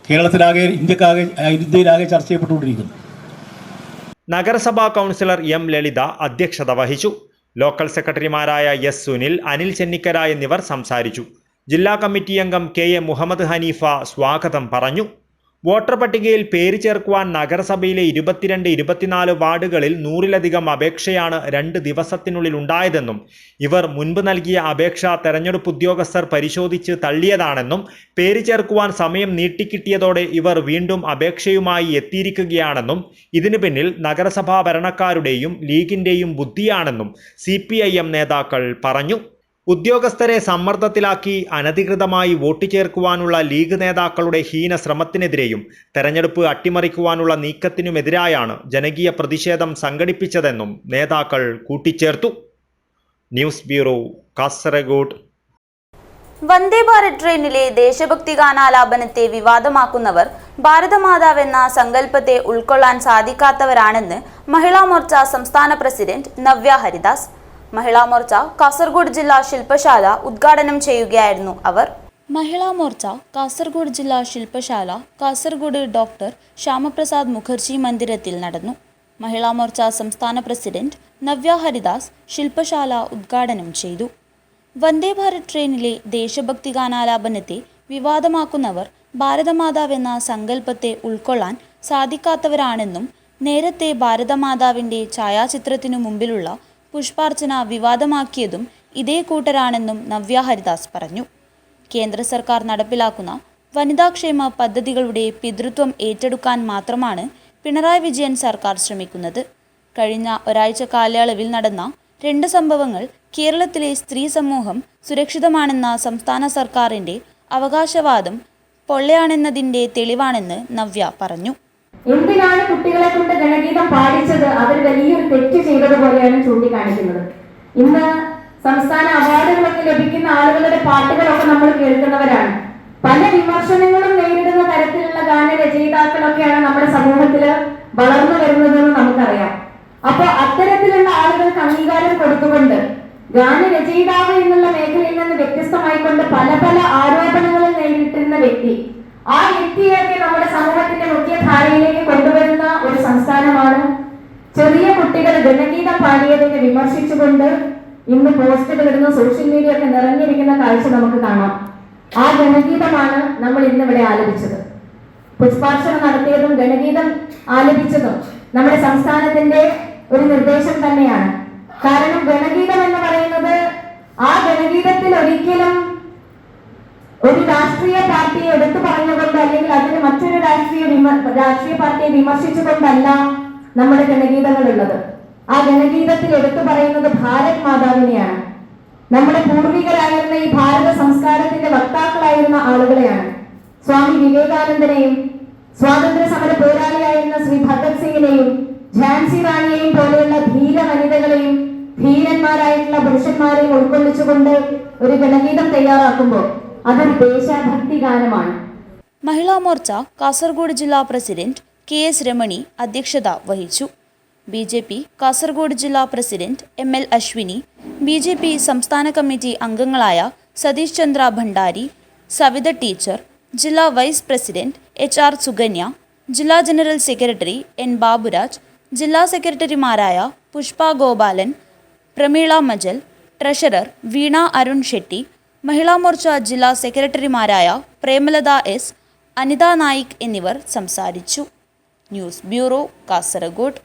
കേരളത്തിലാകെ ഇന്ത്യയിലാകെ ചർച്ച ചെയ്യപ്പെട്ടുകൊണ്ടിരിക്കുന്നു. നഗരസഭാ കൗൺസിലർ M ലളിത അധ്യക്ഷത വഹിച്ചു. ലോക്കൽ സെക്രട്ടറിമാരായ S സുനിൽ, അനിൽ ചെന്നിക്കര എന്നിവർ സംസാരിച്ചു. ജില്ലാ കമ്മിറ്റി അംഗം KA മുഹമ്മദ് ഹനീഫ സ്വാഗതം പറഞ്ഞു. വോട്ടർ പട്ടികയിൽ പേര് ചേർക്കുവാൻ നഗരസഭയിലെ 22-24 വാർഡുകളിൽ 100-ലധികം അപേക്ഷയാണ് 2 ദിവസത്തിനുള്ളിൽ ഉണ്ടായതെന്നും ഇവർ മുൻപ് നൽകിയ അപേക്ഷ തെരഞ്ഞെടുപ്പ് ഉദ്യോഗസ്ഥർ പരിശോധിച്ച് തള്ളിയതാണെന്നും പേര് ചേർക്കുവാൻ സമയം നീട്ടിക്കിട്ടിയതോടെ ഇവർ വീണ്ടും അപേക്ഷയുമായി എത്തിയിരിക്കുകയാണെന്നും ഇതിനു പിന്നിൽ നഗരസഭാ ഭരണക്കാരുടെയും ലീഗിന്റെയും ബുദ്ധിയാണെന്നും CPIM നേതാക്കൾ പറഞ്ഞു. ഉദ്യോഗസ്ഥരെ സമ്മർദ്ദത്തിലാക്കി അനധികൃതമായി വോട്ട് ചേർക്കുവാനുള്ള ലീഗ് നേതാക്കളുടെ ഹീന ശ്രമത്തിനെതിരെയും തെരഞ്ഞെടുപ്പ് അട്ടിമറിക്കുവാനുള്ള നീക്കത്തിനുമെതിരായാണ് ജനകീയ പ്രതിഷേധം സംഘടിപ്പിച്ചതെന്നും നേതാക്കൾ കൂട്ടിച്ചേർത്തു. News bureau, Kasaragod. വന്ദേ ഭാരത് ട്രെയിനിലെ ദേശഭക്തി ഗാനാലാപനത്തെ വിവാദമാക്കുന്നവർ ഭാരതമാതാവെന്ന സങ്കല്പത്തെ ഉൾക്കൊള്ളാൻ സാധിക്കാത്തവരാണെന്ന് മഹിളാ മോർച്ച സംസ്ഥാന പ്രസിഡന്റ് നവ്യ ഹരിദാസ്. മഹിളാ മോർച്ച കാസർഗോഡ് ജില്ലാ ശില്പശാല ഉദ്ഘാടനം ചെയ്യുകയായിരുന്നു അവർ. മഹിളാ മോർച്ച കാസർഗോഡ് ജില്ലാ ശില്പശാല കാസർഗോഡ് ഡോക്ടർ ശ്യാമപ്രസാദ് മുഖർജി മന്ദിരത്തിൽ നടന്നു. മഹിളാ മോർച്ച സംസ്ഥാന പ്രസിഡന്റ് നവ്യ ഹരിദാസ് ശില്പശാല ഉദ്ഘാടനം ചെയ്തു. വന്ദേ ഭാരത് ട്രെയിനിലെ ദേശഭക്തി ഗാനാലാപനത്തെ വിവാദമാക്കുന്നവർ ഭാരതമാതാവെന്ന സങ്കല്പത്തെ ഉൾക്കൊള്ളാൻ സാധിക്കാത്തവരാണെന്നും നേരത്തെ ഭാരതമാതാവിൻ്റെ ഛായാചിത്രത്തിനു മുമ്പിലുള്ള പുഷ്പാർച്ചന വിവാദമാക്കിയതും ഇതേ കൂട്ടരാണെന്നും നവ്യ ഹരിദാസ് പറഞ്ഞു. കേന്ദ്ര സർക്കാർ നടപ്പിലാക്കുന്ന വനിതാക്ഷേമ പദ്ധതികളുടെ പിതൃത്വം ഏറ്റെടുക്കാൻ മാത്രമാണ് പിണറായി വിജയൻ സർക്കാർ ശ്രമിക്കുന്നത്. കഴിഞ്ഞ ഒരാഴ്ച കാലയളവിൽ നടന്ന 2 സംഭവങ്ങൾ കേരളത്തിലെ സ്ത്രീ സമൂഹം സുരക്ഷിതമാണെന്ന സംസ്ഥാന സർക്കാരിൻ്റെ അവകാശവാദം പൊള്ളയാണെന്നതിൻ്റെ തെളിവാണെന്ന് നവ്യ പറഞ്ഞു. എന്തിനാണ് കുട്ടികളെ കൊണ്ട് ജനഗീതം പാടിച്ചത്? അവർ വലിയൊരു തെറ്റ് ചെയ്തതുപോലെയാണ് ചൂണ്ടിക്കാണിക്കുന്നത്. ഇന്ന് സംസ്ഥാന അവാർഡുകളൊക്കെ ലഭിക്കുന്ന ആളുകളുടെ പാട്ടുകളൊക്കെ നമ്മൾ കേൾക്കുന്നവരാണ്. പല വിമർശനങ്ങളും നേരിടുന്ന തരത്തിലുള്ള ഗാനരചയിതാക്കളൊക്കെയാണ് നമ്മുടെ സമൂഹത്തിൽ വളർന്നു വരുന്നതെന്ന് നമുക്കറിയാം. അപ്പൊ അത്തരത്തിലുള്ള ആളുകൾക്ക് അംഗീകാരം കൊടുത്തുകൊണ്ട് ഗാനരചയിതാവ് എന്നുള്ള മേഖലയിൽ നിന്ന് വ്യത്യസ്തമായിക്കൊണ്ട് പല പല ആരോപണങ്ങളും നേരിട്ടിരുന്ന വ്യക്തി, ആ വ്യക്തിയൊക്കെ നമ്മുടെ സമൂഹത്തിന്റെ മുഖ്യധാരയിലേക്ക് കൊണ്ടുവരുന്ന ഒരു സംസ്ഥാനമാണ്. ചെറിയ കുട്ടികൾ ജനഗീതം പാടിയതിനെ വിമർശിച്ചുകൊണ്ട് ഇന്ന് പോസ്റ്റുകൾ ഇടുന്ന സോഷ്യൽ മീഡിയ ഒക്കെ നിറഞ്ഞിരിക്കുന്ന കാഴ്ച നമുക്ക് കാണാം. ആ ജനഗീതമാണ് നമ്മൾ ഇന്നിവിടെ ആലപിച്ചത്. പുഷ്പാർച്ചന നടത്തിയതും ജനഗീതം ആലപിച്ചതും നമ്മുടെ സംസ്ഥാനത്തിന്റെ ഒരു നിർദ്ദേശം തന്നെയാണ്. കാരണം ജനഗീതം എന്ന് പറയുന്നത് ആ ജനഗീതത്തിൽ ഒരിക്കലും ഒരു രാഷ്ട്രീയ പാർട്ടിയെ എടുത്തു പറഞ്ഞുകൊണ്ട് അല്ലെങ്കിൽ അതിന് മറ്റൊരു രാഷ്ട്രീയ പാർട്ടിയെ വിമർശിച്ചുകൊണ്ടല്ല നമ്മുടെ ജനഗീതങ്ങളുള്ളത്. ആ ജനഗീതത്തിൽ എടുത്തു പറയുന്നത് ഭാരത് മാതാവിനെയാണ്. നമ്മുടെ പൂർവികരായിരുന്ന ഈ ഭാരത സംസ്കാരത്തിന്റെ വക്താക്കളായിരുന്ന ആളുകളെയാണ്. സ്വാമി വിവേകാനന്ദനെയും സ്വാതന്ത്ര്യ സമര പോരാളിയായിരുന്ന ശ്രീ ഭഗത് സിംഗിനെയും ഝാൻസി റാണിയെയും പോലെയുള്ള ധീര വനിതകളെയും ധീരന്മാരായിട്ടുള്ള പുരുഷന്മാരെയും ഉൾക്കൊള്ളിച്ചുകൊണ്ട് ഒരു ജനഗീതം തയ്യാറാക്കുമ്പോൾ അതൊരു ദേശഭക്തി ഗാനമാണ്. മഹിളാ മോർച്ച കാസർഗോഡ് ജില്ലാ പ്രസിഡന്റ് KS രമണി അധ്യക്ഷത വഹിച്ചു. BJP കാസർഗോഡ് ജില്ലാ പ്രസിഡന്റ് ML അശ്വിനി, BJP സംസ്ഥാന കമ്മിറ്റി അംഗങ്ങളായ സതീഷ് ചന്ദ്ര ഭണ്ഡാരി, സവിത ടീച്ചർ, ജില്ലാ വൈസ് പ്രസിഡന്റ് HR സുകന്യ, ജില്ലാ ജനറൽ സെക്രട്ടറി N ബാബുരാജ്, ജില്ലാ സെക്രട്ടറിമാരായ പുഷ്പ ഗോപാലൻ, പ്രമീള മജൽ, ട്രഷറർ വീണ അരുൺ ഷെട്ടി, മഹിളാ മോർച്ച ജില്ലാ സെക്രട്ടറിമാരായ പ്രേമലത S, അനിത നായിക് എന്നിവർ സംസാരിച്ചു. News bureau, Kasaragod.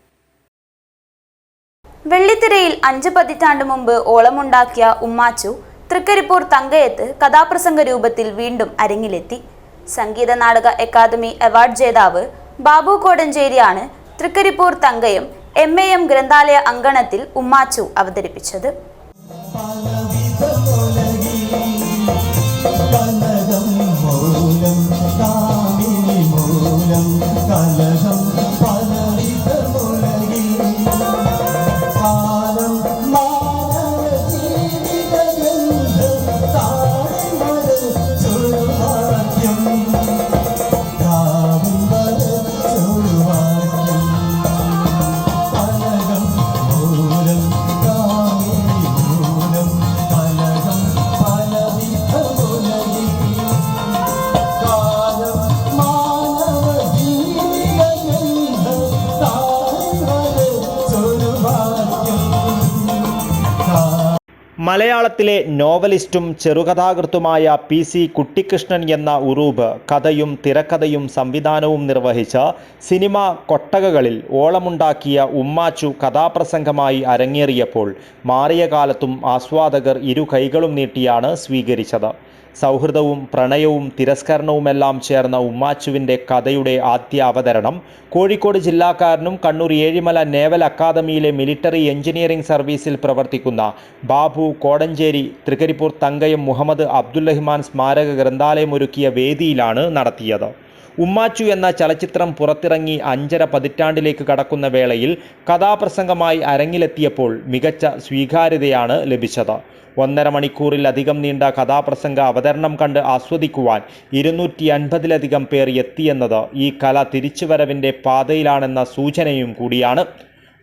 വെള്ളിത്തിരയിൽ 5 പതിറ്റാണ്ട് മുമ്പ് ഓളമുണ്ടാക്കിയ ഉമ്മാച്ചു തൃക്കരിപ്പൂർ തങ്കയത്ത് കഥാപ്രസംഗ രൂപത്തിൽ വീണ്ടും അരങ്ങിലെത്തി. സംഗീത നാടക അക്കാദമി അവാർഡ് ജേതാവ് ബാബു കോടഞ്ചേരിയാണ് തൃക്കരിപ്പൂർ തങ്കയം MAM ഗ്രന്ഥാലയ അങ്കണത്തിൽ ഉമ്മാച്ചു അവതരിപ്പിച്ചത്. മലയാളത്തിലെ നോവലിസ്റ്റും ചെറുകഥാകൃത്തുമായ PC കുട്ടിക്കൃഷ്ണൻ എന്ന ഉറൂബ് കഥയും തിരക്കഥയും സംവിധാനവും നിർവഹിച്ച സിനിമ കൊട്ടകകളിൽ ഓളമുണ്ടാക്കിയ ഉമ്മാച്ചു കഥാപ്രസംഗമായി അരങ്ങേറിയപ്പോൾ മാറിയ കാലത്തും ആസ്വാദകർ ഇരു കൈകളും നീട്ടിയാണ് സ്വീകരിച്ചത്. സൗഹൃദവും പ്രണയവും തിരസ്കരണവുമെല്ലാം ചേർന്ന ഉമ്മാച്ചുവിൻ്റെ കഥയുടെ ആദ്യ അവതരണം കോഴിക്കോട് ജില്ലാക്കാരനും കണ്ണൂർ ഏഴിമല നേവൽ അക്കാദമിയിലെ മിലിറ്ററി എഞ്ചിനീയറിംഗ് സർവീസിൽ പ്രവർത്തിക്കുന്ന ബാബു കോടഞ്ചേരി തൃക്കരിപ്പൂർ തങ്കയം മുഹമ്മദ് അബ്ദുൽ സ്മാരക ഗ്രന്ഥാലയം ഒരുക്കിയ വേദിയിലാണ് നടത്തിയത്. ഉമ്മാച്ചു എന്ന ചലച്ചിത്രം പുറത്തിറങ്ങി 5.5 പതിറ്റാണ്ടിലേക്ക് കടക്കുന്ന വേളയിൽ കഥാപ്രസംഗമായി അരങ്ങിലെത്തിയപ്പോൾ മികച്ച സ്വീകാര്യതയാണ് ലഭിച്ചത്. 1.5 മണിക്കൂറിലധികം നീണ്ട കഥാപ്രസംഗ അവതരണം കണ്ട് ആസ്വദിക്കുവാൻ 250-ലധികം പേർ എത്തിയെന്നത് ഈ കല തിരിച്ചുവരവിൻ്റെ പാതയിലാണെന്ന സൂചനയും കൂടിയാണ്.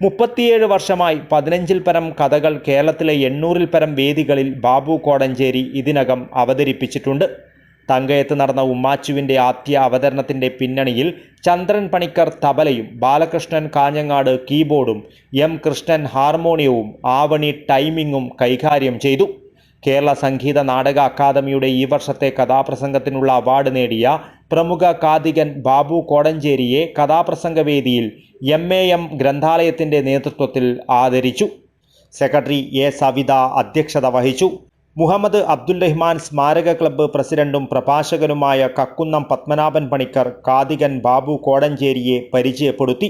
37 വർഷമായി 15-ൽ പരം കഥകൾ കേരളത്തിലെ 800-ൽ പരം വേദികളിൽ ബാബു കോടഞ്ചേരി ഇതിനകം അവതരിപ്പിച്ചിട്ടുണ്ട്. തങ്കയത്ത് നടന്ന ഉമ്മാച്ചുവിൻ്റെ ആദ്യ അവതരണത്തിൻ്റെ പിന്നണിയിൽ ചന്ദ്രൻ പണിക്കർ തബലയും ബാലകൃഷ്ണൻ കാഞ്ഞങ്ങാട് കീബോർഡും M കൃഷ്ണൻ ഹാർമോണിയവും ആവണി ടൈമിങ്ങും കൈകാര്യം ചെയ്തു. കേരള സംഗീത നാടക അക്കാദമിയുടെ ഈ വർഷത്തെ കഥാപ്രസംഗത്തിനുള്ള അവാർഡ് നേടിയ പ്രമുഖ കാഥികൻ ബാബു കോടഞ്ചേരിയെ കഥാപ്രസംഗവേദിയിൽ MAM ഗ്രന്ഥാലയത്തിൻ്റെ നേതൃത്വത്തിൽ ആദരിച്ചു. സെക്രട്ടറി A സവിത അധ്യക്ഷത വഹിച്ചു. മുഹമ്മദ് അബ്ദുൽ സ്മാരക ക്ലബ്ബ് പ്രസിഡന്റും പ്രഭാഷകനുമായ കക്കുന്നം പത്മനാഭൻ പണിക്കർ കാഥികൻ ബാബു കോടഞ്ചേരിയെ പരിചയപ്പെടുത്തി.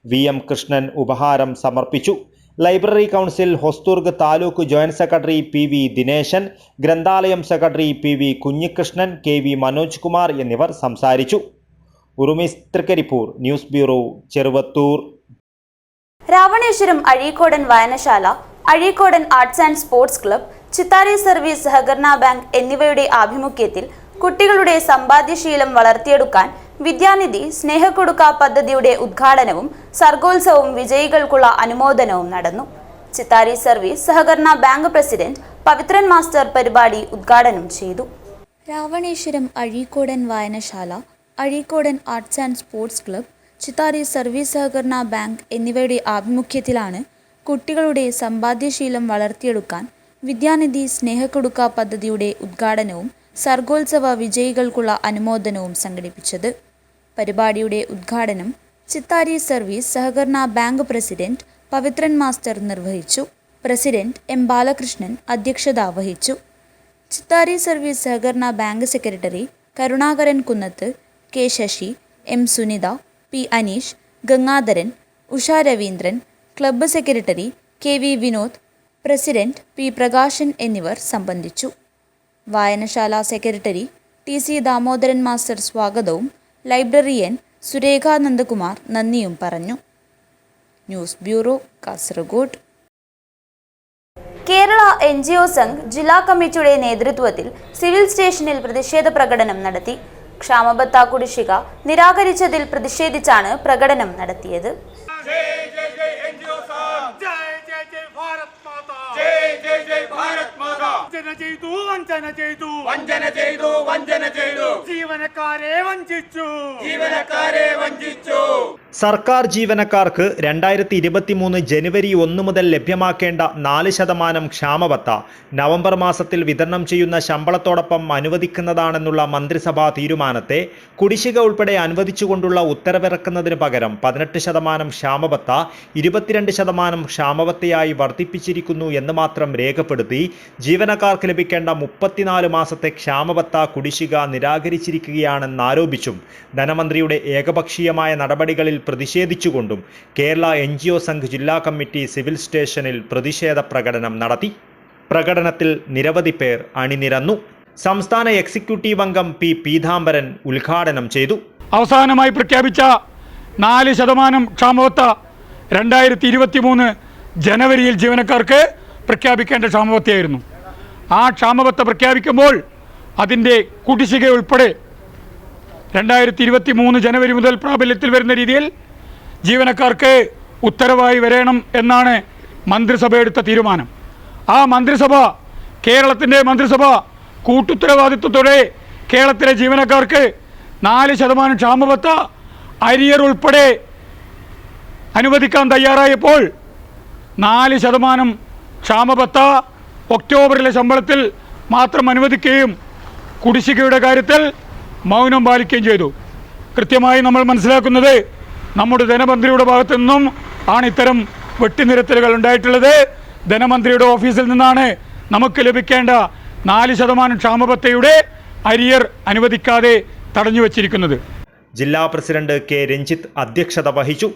VM കൃഷ്ണൻ ഉപഹാരം സമർപ്പിച്ചു. Library council Hosdurg taluk joint secretary PV Dineshan, ഗ്രന്ഥാലയം secretary PV Kunhikrishnan, KV Manoj Kumar എന്നിവർ സംസാരിച്ചു. Urumis Trikaripur, news bureau, Cheruvathur. രാവണേശ്വരം അഴീക്കോടൻ വായനശാല, Azhikodan arts and sports club, Chithari service സഹകരണ ബാങ്ക് എന്നിവയുടെ ആഭിമുഖ്യത്തിൽ കുട്ടികളുടെ സമ്പാദ്യശീലം വളർത്തിയെടുക്കാൻ വിദ്യാനിധി സ്നേഹക്കൊടുക്ക പദ്ധതിയുടെ ഉദ്ഘാടനവും സർഗോത്സവവും വിജയികൾക്കുള്ള അനുമോദനവും നടന്നു. ചിത്താരി സർവീസ് സഹകരണ ബാങ്ക് പ്രസിഡന്റ് പവിത്രൻ മാസ്റ്റർ പരിപാടി ഉദ്ഘാടനം ചെയ്തു. രാവണേശ്വരം അഴീക്കോടൻ വായനശാല, Azhikodan arts and sports club, Chithari service സഹകരണ ബാങ്ക് എന്നിവയുടെ ആഭിമുഖ്യത്തിലാണ് കുട്ടികളുടെ സമ്പാദ്യശീലം വളർത്തിയെടുക്കാൻ വിദ്യാനിധി സ്നേഹക്കൊടുക്ക പദ്ധതിയുടെ ഉദ്ഘാടനവും സർഗോത്സവ വിജയികൾക്കുള്ള അനുമോദനവും സംഘടിപ്പിച്ചത്. പരിപാടിയുടെ ഉദ്ഘാടനം ചിത്താരി സർവീസ് സഹകരണ ബാങ്ക് പ്രസിഡന്റ് പവിത്രൻ മാസ്റ്റർ നിർവഹിച്ചു. പ്രസിഡന്റ് M ബാലകൃഷ്ണൻ അധ്യക്ഷത വഹിച്ചു. ചിത്താരി സർവീസ് സഹകരണ bank secretary Karunakaran Kunnath, K Sasi, M Sunitha, P Aneesh, Gangadharan, Usha Raveendran, club secretary KV Vinod, president P Prakashan എന്നിവർ സംബന്ധിച്ചു. വായനശാല സെക്രട്ടറി TC ദാമോദരൻ മാസ്റ്റർ സ്വാഗതവും ലൈബ്രറിയൻ സുരേഖ നന്ദകുമാർ നന്ദിയും പറഞ്ഞു. News bureau, Kasaragod. Kerala NGO Sangh ജില്ലാ കമ്മിറ്റിയുടെ നേതൃത്വത്തിൽ സിവിൽ സ്റ്റേഷനിൽ പ്രതിഷേധ പ്രകടനം നടത്തി. ക്ഷാമബത്ത കുടിശ്ശിക നിരാകരിച്ചതിൽ പ്രതിഷേധിച്ചാണ് പ്രകടനം നടത്തിയത്. സർക്കാർ ജീവനക്കാർക്ക് 2023 ജനുവരി 1 മുതൽ ലഭ്യമാക്കേണ്ട 4% ക്ഷാമബത്ത നവംബർ മാസത്തിൽ വിതരണം ചെയ്യുന്ന ശമ്പളത്തോടൊപ്പം അനുവദിക്കുന്നതാണെന്നുള്ള മന്ത്രിസഭാ തീരുമാനത്തെ കുടിശ്ശിക ഉൾപ്പെടെ അനുവദിച്ചുകൊണ്ടുള്ള ഉത്തരവിറക്കുന്നതിന് പകരം 18% ക്ഷാമബത്ത 22% ക്ഷാമബത്തയായി വർദ്ധിപ്പിച്ചിരിക്കുന്നു എന്ന് മാത്രം രേഖപ്പെടുത്തി ജീവനക്കാർക്ക് ലഭിക്കേണ്ട 34 മാസത്തെ ക്ഷാമബത്ത കുടിശ്ശിക നിരാകരിച്ചിരിക്കുകയാണെന്നാരോപിച്ചും ധനമന്ത്രിയുടെ ഏകപക്ഷീയമായ നടപടികളിൽ പ്രതിഷേധിച്ചുകൊണ്ടും കേരള NGO സംഘ് ജില്ലാ കമ്മിറ്റി സിവിൽ സ്റ്റേഷനിൽ പ്രതിഷേധ പ്രകടനം നടത്തി. പ്രകടനത്തിൽ നിരവധി പേർ അണിനിരന്നു. സംസ്ഥാന എക്സിക്യൂട്ടീവ് അംഗം P പീതാംബരൻ ഉദ്ഘാടനം ചെയ്തു. അവസാനമായി പ്രഖ്യാപിച്ച 4% ക്ഷാമബത്ത 2023 ജനുവരിയിൽ ജീവനക്കാർക്ക് പ്രഖ്യാപിക്കേണ്ട ക്ഷാമബത്തയായിരുന്നു. ആ ക്ഷാമബത്ത പ്രഖ്യാപിക്കുമ്പോൾ അതിൻ്റെ കുടിശ്ശിക ഉൾപ്പെടെ 2023 ജനുവരി മുതൽ പ്രാബല്യത്തിൽ വരുന്ന രീതിയിൽ ജീവനക്കാർക്ക് ഉത്തരവായി വരണം എന്നാണ് മന്ത്രിസഭ എടുത്ത തീരുമാനം. ആ മന്ത്രിസഭ, കേരളത്തിൻ്റെ മന്ത്രിസഭ കൂട്ടുത്തരവാദിത്വത്തോടെ കേരളത്തിലെ ജീവനക്കാർക്ക് 4% ക്ഷാമബത്ത അരിയർ ഉൾപ്പെടെ അനുവദിക്കാൻ തയ്യാറായപ്പോൾ 4% ക്ഷാമബത്ത ഒക്ടോബറിലെ ശമ്പളത്തിൽ മാത്രം അനുവദിക്കുകയും കുടിശ്ശികയുടെ കാര്യത്തിൽ മൗനം പാലിക്കുകയും ചെയ്തു. കൃത്യമായി നമ്മൾ മനസ്സിലാക്കുന്നത് നമ്മുടെ ധനമന്ത്രിയുടെ ഭാഗത്തു നിന്നും ആണ് ഇത്തരം വെട്ടിനിരത്തലുകൾ ഉണ്ടായിട്ടുള്ളത്. ധനമന്ത്രിയുടെ ഓഫീസിൽ നിന്നാണ് നമുക്ക് ലഭിക്കേണ്ട 4% ക്ഷാമബത്തയുടെ അരിയർ അനുവദിക്കാതെ തടഞ്ഞു വച്ചിരിക്കുന്നത്. ജില്ലാ പ്രസിഡന്റ് കെ രഞ്ജിത്ത് അധ്യക്ഷത വഹിച്ചു.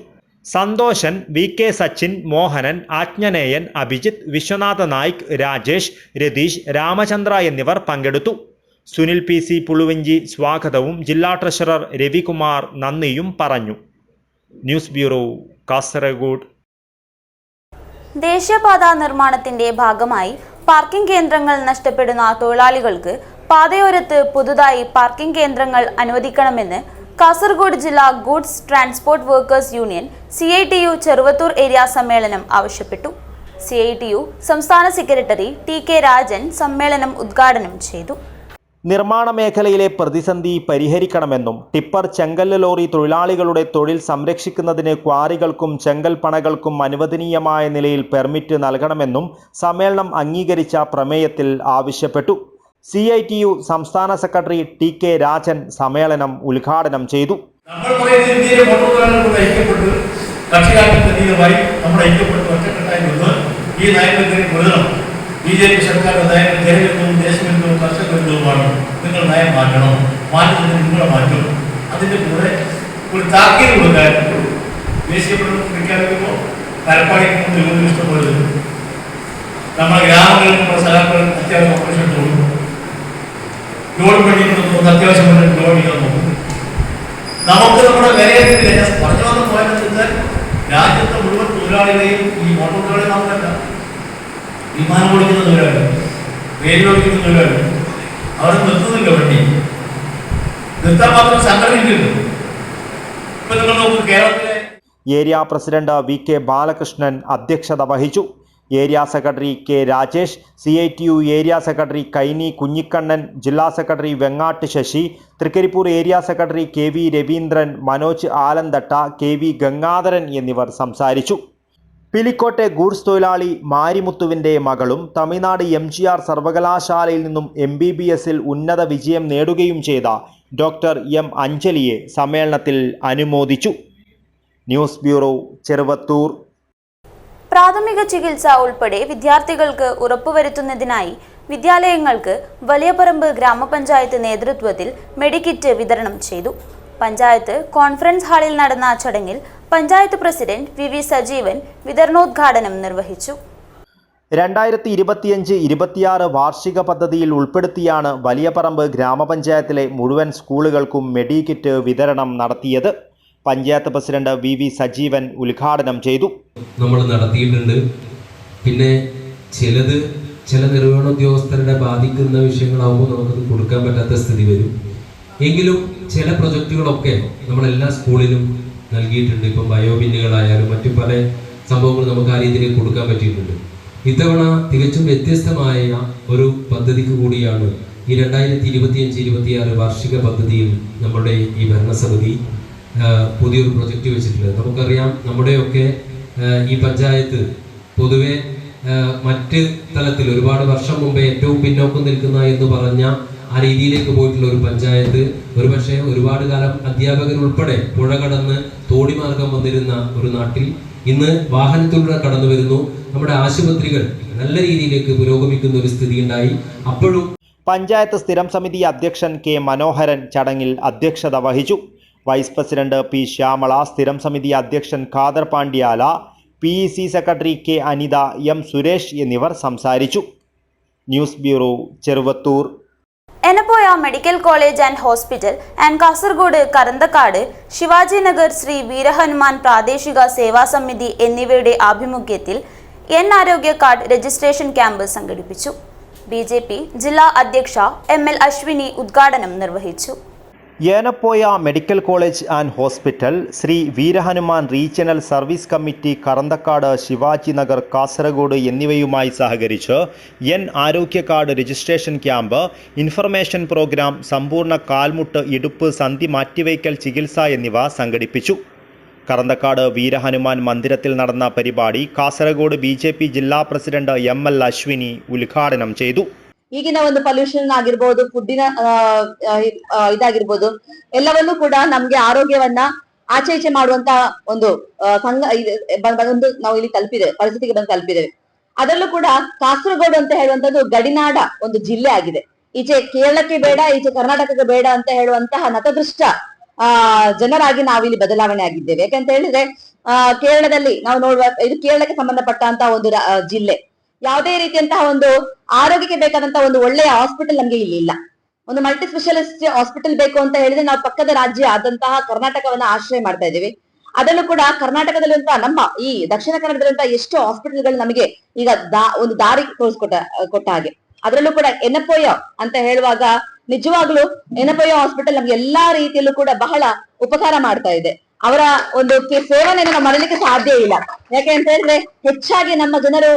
സന്തോഷൻ, വി കെ സച്ചിൻ, മോഹനൻ, ആജ്ഞനേയൻ, അഭിജിത്ത്, വിശ്വനാഥ നായിക്, രാജേഷ്, രതീഷ്, രാമചന്ദ്ര എന്നിവർ പങ്കെടുത്തു. സുനിൽ പി സി പുളുവഞ്ചി സ്വാഗതവും ജില്ലാ ട്രഷറർ രവികുമാർ നന്ദിയും പറഞ്ഞു. News bureau, Kasaragod. ദേശീയപാത നിർമ്മാണത്തിന്റെ ഭാഗമായി പാർക്കിംഗ് കേന്ദ്രങ്ങൾ നഷ്ടപ്പെടുന്ന തൊഴിലാളികൾക്ക് പാതയോരത്ത് പുതുതായി പാർക്കിംഗ് കേന്ദ്രങ്ങൾ അനുവദിക്കണമെന്ന് കാസർഗോഡ് ജില്ലാ goods transport workers union CITU Cheruvathur area സമ്മേളനം ആവശ്യപ്പെട്ടു. CITU സംസ്ഥാന സെക്രട്ടറി TK രാജൻ സമ്മേളനം ഉദ്ഘാടനം ചെയ്തു. നിർമ്മാണ മേഖലയിലെ പ്രതിസന്ധി പരിഹരിക്കണമെന്നും ടിപ്പർ ചെങ്കല്ല് ലോറി തൊഴിലാളികളുടെ തൊഴിൽ സംരക്ഷിക്കുന്നതിന് ക്വാറികൾക്കും ചെങ്കൽ പണകൾക്കും അനുവദനീയമായ നിലയിൽ പെർമിറ്റ് നൽകണമെന്നും സമ്മേളനം അംഗീകരിച്ച പ്രമേയത്തിൽ ആവശ്യപ്പെട്ടു. CITU സംസ്ഥാന സെക്രട്ടറി TK രാജൻ സമ്മേളനം ഉദ്ഘാടനം ചെയ്തു. BJP സർക്കാർ നയം ജനവിരുദ്ധവും ദേശവിരുദ്ധവും കർഷകവിരുദ്ധവുമാണ്. നിങ്ങൾ നയം മാറ്റണം, മാറ്റുന്നതിന് നിങ്ങളെ മാറ്റും. അതിൻ്റെ കൂടെ ഒരു താക്കീത് കൊടുക്കാൻ ദേശീയ പ്രഖ്യാപിക്കുമ്പോൾ പരപ്പാടിക്ക് ഇഷ്ടപ്പെടുന്നത് നമ്മുടെ ഗ്രാമങ്ങളിൽ നമ്മുടെ സഹാക്കൾ അത്യാവശ്യം ഓപ്പറേഷൻ തോന്നും, ലോഡ് പഠിക്കുന്ന അത്യാവശ്യം ലോഡ് ചെയ്യാൻ നോക്കും. നമുക്ക് നമ്മുടെ വിലയിരുത്തില്ല. ഞാൻ പറഞ്ഞു വന്ന പോയെന്ന് വെച്ചാൽ രാജ്യത്തെ മുഴുവൻ തൊഴിലാളികളെയും ഈ മോട്ടോർ തൊഴിലാളി നമുക്കല്ല, വിമാനം ഓടിക്കുന്ന തൊഴിലാളി, റെയിൽ ഓടിക്കുന്ന തൊഴിലാളി, അവർ നിർത്തുന്നില്ല. വണ്ടി നിർത്താൻ മാത്രം സംഘടനയില്ല. ഇപ്പൊ നിങ്ങൾ നോക്കൂ, കേരളത്തിലെ ഏരിയ പ്രസിഡന്റ് VK ബാലകൃഷ്ണൻ അധ്യക്ഷത വഹിച്ചു. Area secretary K Rajesh, CITU area secretary Kaini Kunhikannan, ജില്ലാ secretary Vengatt Sasi, Trikaripur area secretary KV Raveendran, Manoj Alanthatta, KV Gangadharan എന്നിവർ സംസാരിച്ചു. പിലിക്കോട്ടെ ഗൂഡ്സ് തൊഴിലാളി മാരിമുത്തുവിൻ്റെ മകളും തമിഴ്നാട് MGR സർവകലാശാലയിൽ നിന്നും MBBSൽ ഉന്നത വിജയം നേടുകയും ചെയ്ത ഡോക്ടർ M അഞ്ജലിയെ സമ്മേളനത്തിൽ അനുമോദിച്ചു. News bureau, Cheruvathur. പ്രാഥമിക ചികിത്സ ഉൾപ്പെടെ വിദ്യാർത്ഥികൾക്ക് ഉറപ്പുവരുത്തുന്നതിനായി വിദ്യാലയങ്ങൾക്ക് വലിയപറമ്പ് ഗ്രാമപഞ്ചായത്ത് നേതൃത്വത്തിൽ മെഡിക്കിറ്റ് വിതരണം ചെയ്തു. പഞ്ചായത്ത് കോൺഫറൻസ് ഹാളിൽ നടന്ന ചടങ്ങിൽ പഞ്ചായത്ത് പ്രസിഡന്റ് VV സജീവൻ വിതരണോദ്ഘാടനം നിർവഹിച്ചു. 2025-26 വാർഷിക പദ്ധതിയിൽ ഉൾപ്പെടുത്തിയാണ് വലിയപറമ്പ് ഗ്രാമപഞ്ചായത്തിലെ മുഴുവൻ സ്കൂളുകൾക്കും മെഡിക്കിറ്റ് വിതരണം നടത്തിയത്. പഞ്ചായത്ത് പ്രസിഡന്റ് VV സജീവൻ ഉദ്ഘാടനം ചെയ്തു. നമ്മൾ നടത്തിയിട്ടുണ്ട്. പിന്നെ ചില നിർവഹണ ഉദ്യോഗസ്ഥരുടെ ബാധിക്കുന്ന വിഷയങ്ങളാവുമ്പോൾ നമുക്കത് കൊടുക്കാൻ പറ്റാത്ത സ്ഥിതി വരും. എങ്കിലും ചില പ്രൊജക്റ്റുകളൊക്കെ നമ്മളെല്ലാ സ്കൂളിലും നൽകിയിട്ടുണ്ട്. ഇപ്പം ബയോബിന്നുകളായാലും മറ്റു പല സംഭവങ്ങൾ നമുക്ക് ആ രീതിയിൽ കൊടുക്കാൻ പറ്റിയിട്ടുണ്ട്. ഇത്തവണ തികച്ചും വ്യത്യസ്തമായ ഒരു പദ്ധതിക്ക് കൂടിയാണ് ഈ 2025-26 വാർഷിക പദ്ധതിയിൽ നമ്മുടെ ഈ ഭരണസമിതി പുതിയൊരു പ്രൊജക്റ്റ് വെച്ചിട്ടുള്ളത്. നമുക്കറിയാം, നമ്മുടെയൊക്കെ ഈ പഞ്ചായത്ത് പൊതുവെ മറ്റ് തലത്തിൽ ഒരുപാട് വർഷം മുമ്പേ ഏറ്റവും പിന്നോക്കം നിൽക്കുന്ന എന്ന് പറഞ്ഞ ആ രീതിയിലേക്ക് പോയിട്ടുള്ള ഒരു പഞ്ചായത്ത്, ഒരുപക്ഷെ ഒരുപാട് കാലം അധ്യാപകരുൾപ്പെടെ പുഴ കടന്ന് തോണിമാർഗം വന്നിരുന്ന ഒരു നാട്ടിൽ ഇന്ന് വാഹനത്തിലൂടെ കടന്നു വരുന്നു. നമ്മുടെ ആശുപത്രികൾ നല്ല രീതിയിലേക്ക് പുരോഗമിക്കുന്ന ഒരു സ്ഥിതി ഉണ്ടായി. അപ്പോഴും പഞ്ചായത്ത് സ്ഥിരം സമിതി അധ്യക്ഷൻ K മനോഹരൻ ചടങ്ങിൽ അധ്യക്ഷത വഹിച്ചു. വൈസ് പ്രസിഡന്റ് P ശ്യാമള, സ്ഥിരം സമിതി അധ്യക്ഷൻ Khader Pandyala, PEC secretary K Anitha, M Suresh എന്നിവർ സംസാരിച്ചു. News bureau, Cheruvathur. Yenepoya medical college and hospital and Kasaragod Karanthakkad Shivaji Nagar Shri Veerahanuman പ്രാദേശിക സേവാ സമിതി എന്നിവയുടെ ആഭിമുഖ്യത്തിൽ ആരോഗ്യ കാർഡ് രജിസ്ട്രേഷൻ ക്യാമ്പ് സംഘടിപ്പിച്ചു. BJP ജില്ലാ അധ്യക്ഷ ML അശ്വിനി ഉദ്ഘാടനം നിർവഹിച്ചു. Yenepoya medical college and hospital, Shri Veerahanuman regional service committee Karanthakkad, Shivaji Nagar, Kasaragod എന്നിവയുമായി സഹകരിച്ച് ആരോഗ്യ card registration camp, information program, സമ്പൂർണ്ണ കാൽമുട്ട്, ഇടുപ്പ്, സന്ധി മാറ്റിവയ്ക്കൽ ചികിത്സ എന്നിവ സംഘടിപ്പിച്ചു. കറന്തക്കാട് വീരഹനുമാൻ മന്ദിരത്തിൽ നടന്ന പരിപാടി കാസർഗോഡ് BJP ജില്ലാ പ്രസിഡന്റ് ML അശ്വിനി ഉദ്ഘാടനം ചെയ്തു. ಈಗಿನ ಒಂದು ಪೊಲ್ಯೂಷನ್ ಆಗಿರ್ಬೋದು, ಫುಡ್ಡಿನ ಇದಾಗಿರ್ಬೋದು, ಎಲ್ಲವನ್ನೂ ಕೂಡ ನಮ್ಗೆ ಆರೋಗ್ಯವನ್ನ ಆಚೆ ಈಚೆ ಮಾಡುವಂತ ಒಂದು ನಾವು ಇಲ್ಲಿ ಪರಿಸ್ಥಿತಿಗೆ ಬಂದು ತಲುಪಿದ್ದೇವೆ. ಅದರಲ್ಲೂ ಕೂಡ ಕಾಸರಗೋಡು ಅಂತ ಹೇಳುವಂತದ್ದು ಗಡಿನಾಡ ಒಂದು ಜಿಲ್ಲೆ ಆಗಿದೆ. ಈಚೆ ಕೇರಳಕ್ಕೆ ಬೇಡ, ಈಚೆ ಕರ್ನಾಟಕಕ್ಕೆ ಬೇಡ ಅಂತ ಹೇಳುವಂತಹ ನತದೃಷ್ಟ ಜನರಾಗಿ ನಾವಿಲ್ಲಿ ಬದಲಾವಣೆ ಆಗಿದ್ದೇವೆ. ಯಾಕಂತ ಹೇಳಿದ್ರೆ ಕೇರಳದಲ್ಲಿ ನಾವು ನೋಡುವ, ಇದು ಕೇರಳಕ್ಕೆ ಸಂಬಂಧಪಟ್ಟಂತಹ ಒಂದು ಜಿಲ್ಲೆ. ಯಾವುದೇ ರೀತಿಯಂತಹ ಒಂದು ಆರೋಗ್ಯಕ್ಕೆ ಬೇಕಾದಂತಹ ಒಂದು ಒಳ್ಳೆಯ ಹಾಸ್ಪಿಟಲ್ ನಮ್ಗೆ ಇಲ್ಲಿ ಇಲ್ಲ. ಒಂದು ಮಲ್ಟಿ ಸ್ಪೆಷಲಿಸ್ಟ್ ಹಾಸ್ಪಿಟಲ್ ಬೇಕು ಅಂತ ಹೇಳಿದ್ರೆ ನಾವು ಪಕ್ಕದ ರಾಜ್ಯ ಆದಂತಹ ಕರ್ನಾಟಕವನ್ನ ಆಶ್ರಯ ಮಾಡ್ತಾ ಇದ್ದೀವಿ. ಅದರಲ್ಲೂ ಕೂಡ ಕರ್ನಾಟಕದಲ್ಲಿರುವಂತಹ ನಮ್ಮ ಈ ದಕ್ಷಿಣ ಕನ್ನಡದಲ್ಲಿರುವಂತಹ ಎಷ್ಟು ಹಾಸ್ಪಿಟಲ್ಗಳು ನಮಗೆ ಈಗ ಒಂದು ದಾರಿ ಕೊಟ್ಟ ಹಾಗೆ. ಅದರಲ್ಲೂ ಕೂಡ ಎನಪೋಯ ಅಂತ ಹೇಳುವಾಗ ನಿಜವಾಗ್ಲೂ ಎನಪೋಯ ಹಾಸ್ಪಿಟಲ್ ನಮ್ಗೆ ಎಲ್ಲಾ ರೀತಿಯಲ್ಲೂ ಕೂಡ ಬಹಳ ಉಪಕಾರ ಮಾಡ್ತಾ ಇದೆ. ಅವರ ಒಂದು ಸೇವೆಯನ್ನು ನಾವು ಮರಲಿಕ್ಕೆ ಸಾಧ್ಯ ಇಲ್ಲ. ಯಾಕೆ ಅಂತ ಹೇಳಿದ್ರೆ ಹೆಚ್ಚಾಗಿ ನಮ್ಮ ಜನರು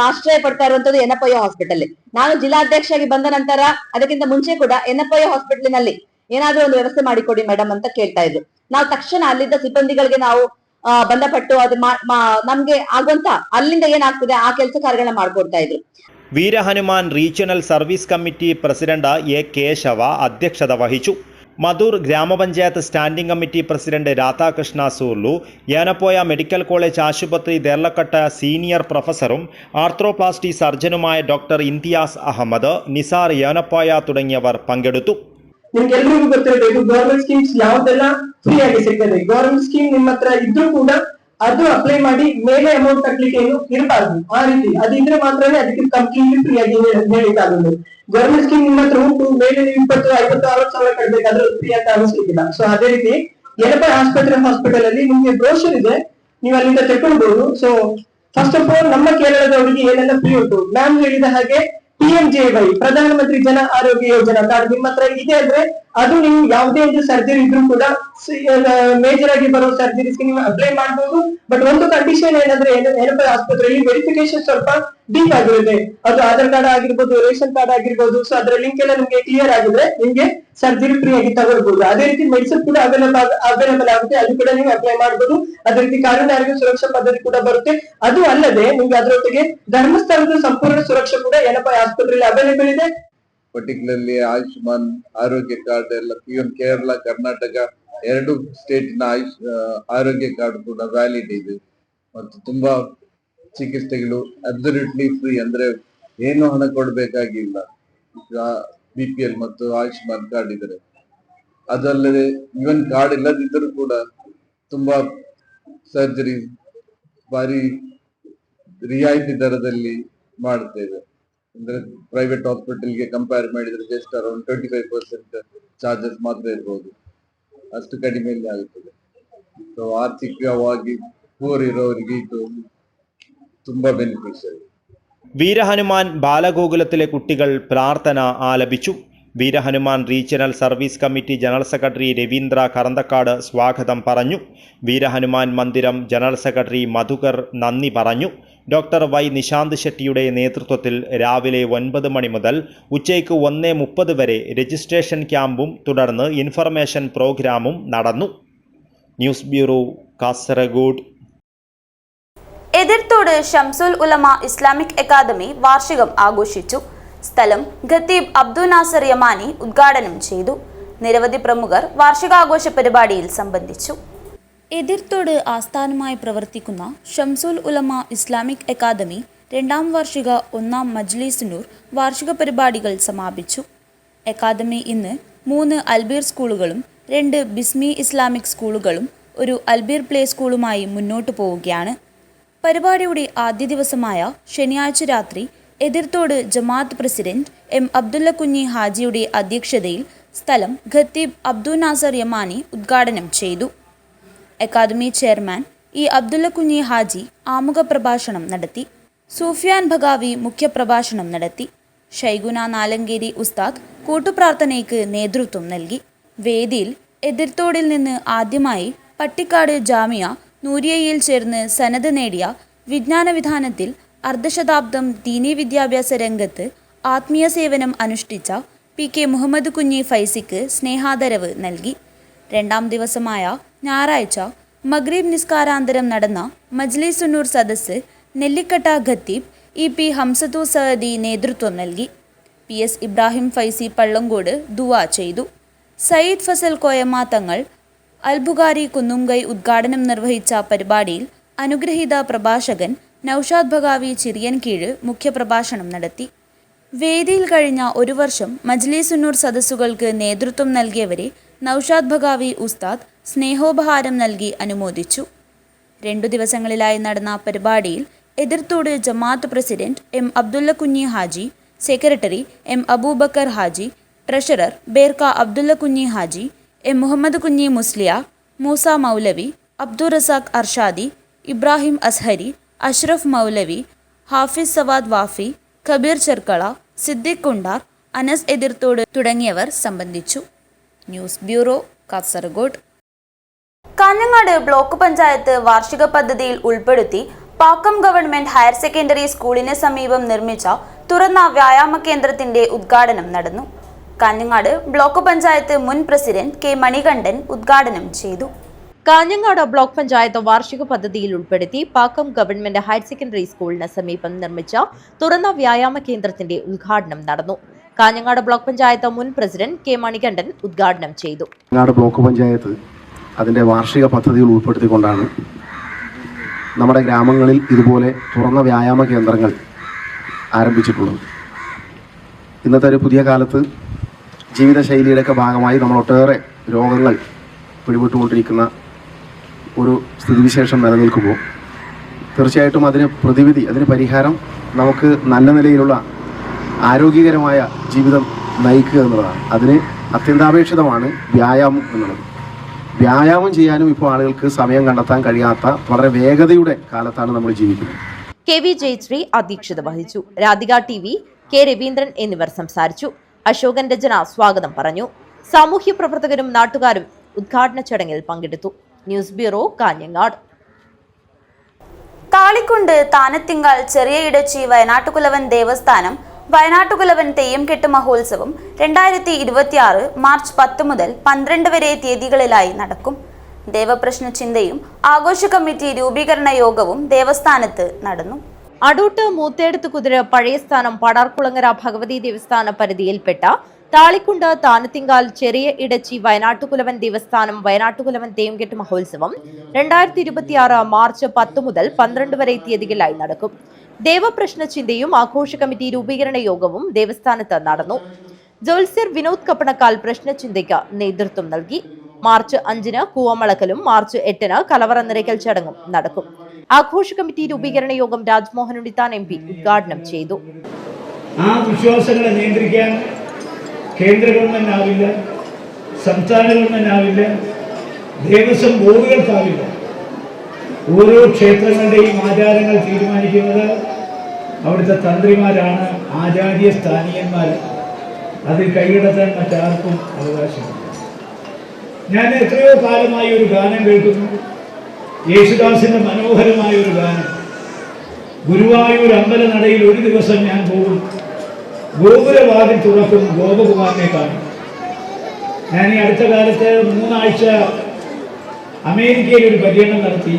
ಆಶ್ರಯ ಪಡ್ತಾ ಇರುವಂತದ್ದು ಎನಪೋಯ ಹಾಸ್ಪಿಟಲ್. ನಾನು ಜಿಲ್ಲಾಧ್ಯಕ್ಷರಾಗಿ ಬಂದ ನಂತರ ಅದಕ್ಕಿಂತ ಮುಂಚೆ ಕೂಡ ಎನಪೋಯ ಹಾಸ್ಪಿಟಲ್ನಲ್ಲಿ ಏನಾದ್ರೂ ಒಂದು ವ್ಯವಸ್ಥೆ ಮಾಡಿಕೊಡಿ ಮೇಡಮ್ ಅಂತ ಕೇಳ್ತಾ ಇದ್ರು. ನಾವು ತಕ್ಷಣ ಅಲ್ಲಿದ್ದ ಸಿಬ್ಬಂದಿಗಳಿಗೆ ನಾವು ಬಂಧಪಟ್ಟು ಅದು ನಮ್ಗೆ ಆಗುವಂತ ಅಲ್ಲಿಂದ ಏನಾಗ್ತದೆ ಆ ಕೆಲಸ ಕಾರ್ಯಗಳನ್ನ ಮಾಡ್ಕೊಡ್ತಾ ಇದ್ರು. Veerahanuman regional service committee president A. Keshava അധ്യക്ഷത വഹിച്ചു. Madhur grama panchayat standing committee president Radhakrishna Soorlu, Yenepoya medical college ആശുപത്രി ദേർലക്കട്ട സീനിയർ പ്രൊഫസറും ആർത്രോപ്ലാസ്റ്റി സർജനുമായ ഡോക്ടർ ഇംതിയാസ് അഹമ്മദ്, നിസാർ ഏനപ്പോയ തുടങ്ങിയവർ പങ്കെടുത്തു. ನಿಮ್ಗೆಲ್ರಿಗೂ ಗೊತ್ತಿರಬೇಕು, ಗವರ್ಮೆಂಟ್ ಸ್ಕೀಮ್ಸ್ ಯಾವ್ದೆಲ್ಲ ಫ್ರೀ ಆಗಿ ಸಿಗ್ತದೆ. ಗವರ್ಮೆಂಟ್ ಸ್ಕೀಮ್ ನಿಮ್ಮ ಹತ್ರ ಇದ್ರೂ ಕೂಡ ಅದು ಅಪ್ಲೈ ಮಾಡಿ ಮೇಲೆ ಅಮೌಂಟ್ ಕಟ್ಟಲಿಕ್ಕೆ ಏನು ಇರಬಾರ್ದು. ಆ ರೀತಿ ಅದಿದ್ರೆ ಮಾತ್ರನೇ ಅದಕ್ಕೆ ಕಂಪ್ಲೀಟ್ಲಿ ಫ್ರೀ ಆಗಿ ನೀಡಲಿಕ್ಕಾಗುದು. ಗವರ್ಮೆಂಟ್ ಸ್ಕೀಮ್ ನಿಮ್ಮ ಹತ್ರ ಉಂಟು, ಮೇಲೆ ನೀವು 20, 50, 60 ಸಾವಿರ ಕಟ್ಟಬೇಕಾದ್ರೆ ಫ್ರೀ ಅಂತ ಅನಿಸ್ಲಿಕ್ಕಿಲ್ಲ. ಸೊ ಅದೇ ರೀತಿ ಎನಪೋಯ ಹಾಸ್ಪಿಟಲ್ ಅಲ್ಲಿ ನಿಮ್ಗೆ ಬ್ರೋಷರ್ ಇದೆ, ನೀವು ಅಲ್ಲಿಂದ ತಗೊಳ್ಬಹುದು. ಸೊ ಫಸ್ಟ್ ಆಫ್ ಆಲ್ ನಮ್ಮ ಕೇರಳದವರಿಗೆ ಏನೆಲ್ಲ ಫ್ರೀ ಉಂಟು, ಮ್ಯಾಮ್ ಹೇಳಿದ ಹಾಗೆ PMJY ಪ್ರಧಾನಮಂತ್ರಿ ಜನ ಆರೋಗ್ಯ ಯೋಜನಾ ಕಾರ್ಡ್ ನಿಮ್ಮ ಹತ್ರ ಇದೆ ಅಂದ್ರೆ ಅದು ನೀವು ಯಾವುದೇ ಒಂದು ಸರ್ಜರಿ ಇದ್ರೂ ಕೂಡ ಮೇಜರ್ ಆಗಿ ಬರೋ ಸರ್ಜರೀಸ್ಗೆ ನೀವು ಅಪ್ಲೈ ಮಾಡಬಹುದು. ಬಟ್ ಒಂದು ಕಂಡೀಷನ್ ಏನಂದ್ರೆ ಎನಪೋಯ ಆಸ್ಪತ್ರೆಯಲ್ಲಿ ವೆರಿಫಿಕೇಶನ್ ಸ್ವಲ್ಪ ಡೀಪ್ ಆಗಿರುತ್ತೆ. ಅದು ಆಧಾರ್ ಕಾರ್ಡ್ ಆಗಿರ್ಬೋದು, ರೇಷನ್ ಕಾರ್ಡ್ ಆಗಿರ್ಬೋದು. ಸೊ ಅದರ ಲಿಂಕ್ ಎಲ್ಲ ನಿಮ್ಗೆ ಕ್ಲಿಯರ್ ಆಗಿದ್ರೆ ನಿಮ್ಗೆ ಸರ್ಜರಿ ಫ್ರೀ ಆಗಿ ತಗೊಳ್ಬಹುದು. ಅದೇ ರೀತಿ ಮೆಡಿಸಿನ್ ಕೂಡ ಅವೈಲೇಬಲ್ ಆಗುತ್ತೆ, ಅದು ಕೂಡ ನೀವು ಅಪ್ಲೈ ಮಾಡಬಹುದು. ಅದೇ ರೀತಿ ಕಾನೂನು ಆರೋಗ್ಯ ಸುರಕ್ಷಾ ಪದ್ಧತಿ ಕೂಡ ಬರುತ್ತೆ. ಅದು ಅಲ್ಲದೆ ನಿಮ್ಗೆ ಅದರೊಟ್ಟಿಗೆ ಧರ್ಮಸ್ಥಳದ ಸಂಪೂರ್ಣ ಸುರಕ್ಷಾ ಕೂಡ ಎನಪೋಯ ಆಸ್ಪತ್ರೆಯಲ್ಲಿ ಅವೈಲೇಬಲ್ ಇದೆ. ಪರ್ಟಿಕ್ಯುಲರ್ಲಿ ಆಯುಷ್ಮಾನ್ ಆರೋಗ್ಯ ಕಾರ್ಡ್ ಎಲ್ಲ ಇವನ್ ಕೇರಳ, ಕರ್ನಾಟಕ ಎರಡು ಸ್ಟೇಟಿನ ಆರೋಗ್ಯ ಕಾರ್ಡ್ ಕೂಡ ವ್ಯಾಲಿಡ್ ಇದೆ. ಮತ್ತು ತುಂಬಾ ಚಿಕಿತ್ಸೆಗಳು ಅಬ್ಸಲ್ಯೂಟ್ಲಿ ಫ್ರೀ, ಅಂದ್ರೆ ಏನು ಹಣ ಕೊಡಬೇಕಾಗಿಲ್ಲ. BPL ಮತ್ತು ಆಯುಷ್ಮಾನ್ ಕಾರ್ಡ್ ಇದ್ರೆ. ಅದಲ್ಲದೆ ಇವನ್ ಕಾರ್ಡ್ ಇಲ್ಲದಿದ್ದರೂ ಕೂಡ ತುಂಬಾ ಸರ್ಜರಿ ಭಾರಿ ರಿಯಾಯಿತಿ ದರದಲ್ಲಿ ಮಾಡ್ತೇವೆ. ಅಂದ್ರೆ ಪ್ರೈವೇಟ್ ಹಾಸ್ಪಿಟಲ್ಗೆ ಕಂಪೇರ್ ಮಾಡಿದ್ರೆ ಜಸ್ಟ್ ಅರೌಂಡ್ 25% ಚಾರ್ಜಸ್ ಮಾತ್ರ ಇರ್ಬೋದು, ಅಷ್ಟು ಕಡಿಮೆಯಲ್ಲಿ ಆಗುತ್ತದೆ. ಸೊ ಆರ್ಥಿಕವಾಗಿ ಪೂರ್ ಇರೋರಿಗೆ ಇದು ತುಂಬಾ ಬೆನಿಫಿಷಿಯಲ್. വീരഹനുമാൻ ബാലഗോകുലത്തിലെ കുട്ടികൾ പ്രാർത്ഥന ആലപിച്ചു. Veerahanuman regional service committee general secretary Ravindra Karanthakkad സ്വാഗതം പറഞ്ഞു. വീരഹനുമാൻ മന്ദിരം ജനറൽ സെക്രട്ടറി മധുകർ നന്ദി പറഞ്ഞു. Doctor Y. നിശാന്ത് ഷെട്ടിയുടെ നേതൃത്വത്തിൽ രാവിലെ 9 മണി മുതൽ ഉച്ചയ്ക്ക് 1:30 വരെ രജിസ്ട്രേഷൻ ക്യാമ്പും തുടർന്ന് ഇൻഫർമേഷൻ പ്രോഗ്രാമും നടന്നു. News bureau, Kasaragod. Ethirthode Shamsul Ulama Islamic academy വാർഷികം ആഘോഷിച്ചു. സ്ഥലം ഖത്തീബ് അബ്ദുൽ നാസർ യമാനി ഉദ്ഘാടനം ചെയ്തു. നിരവധി പ്രമുഖർ വാർഷികാഘോഷ പരിപാടിയിൽ സംബന്ധിച്ചു. എതിർത്തോട് ആസ്ഥാനമായി പ്രവർത്തിക്കുന്ന ഷംസുൽ ഉലമ ഇസ്ലാമിക് അക്കാദമി 2ാം വാർഷിക 1ാം മജ്ലിസ് നൂർ വാർഷിക പരിപാടികൾ സമാപിച്ചു. അക്കാദമി ഇന്ന് 3 അൽബീർ സ്കൂളുകളും 2 ബിസ്മി ഇസ്ലാമിക് സ്കൂളുകളും ഒരു അൽബീർ പ്ലേ സ്കൂളുമായി മുന്നോട്ടു പോവുകയാണ്. പരിപാടിയുടെ ആദ്യ ദിവസമായ ശനിയാഴ്ച രാത്രി എതിർത്തോട് ജമാഅത്ത് പ്രസിഡന്റ് M. അബ്ദുള്ള കുഞ്ഞി ഹാജിയുടെ അധ്യക്ഷതയിൽ സ്ഥലം ഖത്തീബ് അബ്ദുൽ നാസർ യമാനി ഉദ്ഘാടനം ചെയ്തു. Academy chairman E. Abdulla Kunhi Haji ആമുഖ പ്രഭാഷണം നടത്തി. സൂഫിയാൻ ഭഗാവി മുഖ്യപ്രഭാഷണം നടത്തി. ഷൈഗുന നാലങ്കേരി ഉസ്താദ് കൂട്ടുപ്രാർത്ഥനയ്ക്ക് നേതൃത്വം നൽകി. വേദിയിൽ എതിർത്തോടിൽ നിന്ന് ആദ്യമായി പട്ടിക്കാട് ജാമിയ നൂരിയയിൽ ചേർന്ന് സനത് നേടിയ വിജ്ഞാന വിധാനത്തിൽ അർദ്ധശതാബ്ദം ദീനീ വിദ്യാഭ്യാസ രംഗത്ത് ആത്മീയ സേവനം അനുഷ്ഠിച്ച PK മുഹമ്മദ് കുഞ്ഞി ഫൈസിക്ക് സ്നേഹാദരവ് നൽകി. 2ാം ദിവസമായ ഞായറാഴ്ച മഗ്രിബ് നിസ്കാരാന്തരം നടന്ന മജ്ലിസുന്നൂർ സദസ്സ് നെല്ലിക്കട്ട ഖത്തീബ് ഇ പി ഹംസത്തു സഅദി നേതൃത്വം നൽകി. PS ഇബ്രാഹിം ഫൈസി പള്ളങ്കോട് ദുആ ചെയ്തു. സയ്യിദ് ഫസൽ കോയമ്മ തങ്ങൾ അൽബുഖാരി കുന്നുംകൈ ഉദ്ഘാടനം നിർവഹിച്ച പരിപാടിയിൽ അനുഗ്രഹീത പ്രഭാഷകൻ നൌഷാദ് ഭഗാവി ചിറിയൻകീഴ് മുഖ്യപ്രഭാഷണം നടത്തി. വേദിയിൽ കഴിഞ്ഞ ഒരു വർഷം മജ്ലിസുന്നൂർ സദസ്സുകൾക്ക് നേതൃത്വം നൽകിയവരെ നൌഷാദ് ഭഗാവി ഉസ്താദ് സ്നേഹോപഹാരം നൽകി അനുമോദിച്ചു. 2 ദിവസങ്ങളിലായി നടന്ന പരിപാടിയിൽ എതിർത്തോട് ജമാഅത്ത് president M Abdulla Kunhi Haji, secretary M Aboobacker Haji, treasurer Berka Abdulla Kunhi Haji, M Muhammad Kunhi Musliyar, Musa മൗലവി, അബ്ദുൾ റസാഖ് അർഷാദി, ഇബ്രാഹിം അസ്ഹരി, അഷ്റഫ് മൗലവി, ഹാഫിസ് സവാദ് വാഫി, കബീർ ചെർക്കള, സിദ്ദിഖ് കുണ്ടാർ, അനസ് എതിർത്തോട് തുടങ്ങിയവർ സംബന്ധിച്ചു. News bureau, Kasaragod. Kanhangad block panchayat വാർഷിക പദ്ധതിയിൽ ഉൾപ്പെടുത്തി പാക്കം ഗവൺമെന്റ് ഹയർ സെക്കൻഡറി സ്കൂളിന് സമീപം നിർമ്മിച്ച തുറന്ന വ്യായാമ കേന്ദ്രത്തിന്റെ ഉദ്ഘാടനം നടന്നു. കാഞ്ഞങ്ങാട് ബ്ലോക്ക് പഞ്ചായത്ത് മുൻ പ്രസിഡന്റ് K മണികണ്ഠൻ ഉദ്ഘാടനം ചെയ്തു. കാഞ്ഞങ്ങാട് ബ്ലോക്ക് പഞ്ചായത്ത് വാർഷിക പദ്ധതിയിൽ ഉൾപ്പെടുത്തി പാക്കം ഗവൺമെന്റ് ഹയർ സെക്കൻഡറി സ്കൂളിന് സമീപം നിർമ്മിച്ച തുറന്ന വ്യായാമ കേന്ദ്രത്തിന്റെ ഉദ്ഘാടനം നടന്നു. കാഞ്ഞങ്ങാട് ബ്ലോക്ക് പഞ്ചായത്ത് മുൻ പ്രസിഡന്റ് K മണികണ്ഠൻ ഉദ്ഘാടനം ചെയ്തു. കാഞ്ഞങ്ങാട് ബ്ലോക്ക് പഞ്ചായത്ത് അതിന്റെ വാർഷിക പദ്ധതിയിൽ ഉൾപ്പെടുത്തിക്കൊണ്ടാണ് നമ്മുടെ ഗ്രാമങ്ങളിൽ ഇതുപോലെ തുറന്ന വ്യായാമ കേന്ദ്രങ്ങൾ ആരംഭിച്ചിട്ടുള്ളത്. ഇന്നത്തെ ഒരു പുതിയ കാലത്ത് ജീവിതശൈലിയുടെയൊക്കെ ഭാഗമായി നമ്മൾ ഒട്ടേറെ രോഗങ്ങൾ പിടിപെട്ടുകൊണ്ടിരിക്കുന്ന ഒരു സ്ഥിതിവിശേഷം നിലനിൽക്കുമ്പോൾ തീർച്ചയായിട്ടും അതിന് പരിഹാരം നമുക്ക് നല്ല നിലയിലുള്ള ആരോഗ്യകരമായ ജീവിതം നയിക്കുക എന്നുള്ളതാണ്. അതിന് അത്യന്താപേക്ഷിതമാണ് വ്യായാമം എന്നുള്ളത്. വ്യായാമം ചെയ്യാനും ഇപ്പോൾ ആളുകൾക്ക് സമയം കണ്ടെത്താൻ കഴിയാത്ത വളരെ വേഗതയുടെ കാലത്താണ് നമ്മൾ ജീവിക്കുന്നത്. KV ജയശ്രീ അധ്യക്ഷത വഹിച്ചു. രാധിക TV, K രവീന്ദ്രൻ എന്നിവർ സംസാരിച്ചു. അശോകൻ രചന സ്വാഗതം പറഞ്ഞു. സാമൂഹ്യ പ്രവർത്തകരും നാട്ടുകാരും ഉദ്ഘാടന ചടങ്ങിൽ പങ്കെടുത്തു. News bureau, Kanhangad. താളിക്കുണ്ട് താനത്തിങ്കാൽ ചെറിയ ഇടച്ചി വയനാട്ടുകുലവൻ ദേവസ്ഥാനം വയനാട്ടുകുലവൻ തെയ്യംകെട്ട് മഹോത്സവം 2026 മാർച്ച് 10 മുതൽ 12 വരെ തീയതികളിലായി നടക്കും. ദേവപ്രശ്ന ചിന്തയും ആഘോഷ കമ്മിറ്റി രൂപീകരണ യോഗവും ദേവസ്ഥാനത്ത് നടന്നു. അടൂട്ട് മൂത്തേടത്ത് കുതിര പഴയ സ്ഥാനം പടാർകുളങ്ങര ഭഗവതി ദേവസ്ഥാന പരിധിയിൽപ്പെട്ട താളിക്കുണ്ട് താനത്തിങ്കാൽ ചെറിയ ഇടച്ചി വയനാട്ടുകുലവൻ ദേവസ്ഥാനം വയനാട്ടുകുലവൻ തെയ്യംകെട്ട് മഹോത്സവം 2026 മാർച്ച് 10 മുതൽ 12 വരെ തീയതികളിലായി നടക്കും. ദേവപ്രശ്ന ചിന്തയും ആഘോഷ കമ്മിറ്റി രൂപീകരണ യോഗവും ദേവസ്ഥാനത്ത് നടന്നു. ജോത്സ്യർ വിനോദ് കപ്പണക്കാൽ പ്രശ്നചിന്തയ്ക്ക് നേതൃത്വം നൽകി. മാർച്ച് 5-ന് കൂവമളക്കലും മാർച്ച് 8-ന് കലവറ നിറയ്ക്കൽ ചടങ്ങും നടക്കും. ആഘോഷ കമ്മിറ്റി രൂപീകരണ യോഗം രാജ്മോഹൻ ഉണ്ണിത്താൻ MP ഉദ്ഘാടനം ചെയ്തു. ആ വിശ്വാസങ്ങളെ നിയന്ത്രിക്കാൻ കേന്ദ്ര ഗവൺമെന്റ് ആവില്ല, സംസ്ഥാന ഗവൺമെന്റ് ആവില്ല, ദേവസ്വം ബോർഡുകൾക്കാവില്ല. ഓരോ ക്ഷേത്രങ്ങളുടെയും ആചാരങ്ങൾ തീരുമാനിക്കുന്നത് അവിടുത്തെ തന്ത്രിമാരാണ്, ആചാര്യ സ്ഥാനീയന്മാർ. അതിൽ കൈകടത്താൻ മറ്റാർക്കും അവകാശമില്ല. ഞാൻ എത്രയോ കാലമായി ഒരു ഗാനം കേൾക്കുന്നു, യേശുദാസിന്റെ മനോഹരമായ ഒരു ഗാനം. ഗുരുവായൂർ അമ്പലനടയിൽ ഒരു ദിവസം ഞാൻ പോകും, ഗോപുരവാതിൽ തുറക്കും, ഗോപകുമാരനെ കാണും. ഞാൻ ഈ അടുത്ത കാലത്ത് 3 ആഴ്ച അമേരിക്കയിൽ ഒരു പര്യടനം നടത്തി.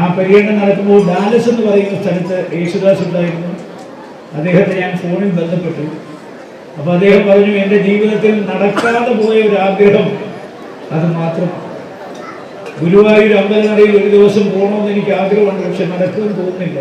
ആ പര്യടനം നടക്കുമ്പോൾ ഡാലസ് എന്ന് പറയുന്ന സ്ഥലത്ത് യേശുദാസ് ഉണ്ടായിരുന്നു. അദ്ദേഹത്തെ ഞാൻ ഫോണിൽ ബന്ധപ്പെട്ടു. അപ്പോൾ അദ്ദേഹം പറഞ്ഞു, എൻ്റെ ജീവിതത്തിൽ നടക്കാതെ പോയ ഒരു ആഗ്രഹം അത് മാത്രം. ഗുരുവായൂർ അമ്പലനടയിൽ ഒരു ദിവസം പോകണമെന്ന് എനിക്ക് ആഗ്രഹമുണ്ട്, പക്ഷെ നടക്കുമെന്ന് തോന്നുന്നില്ല.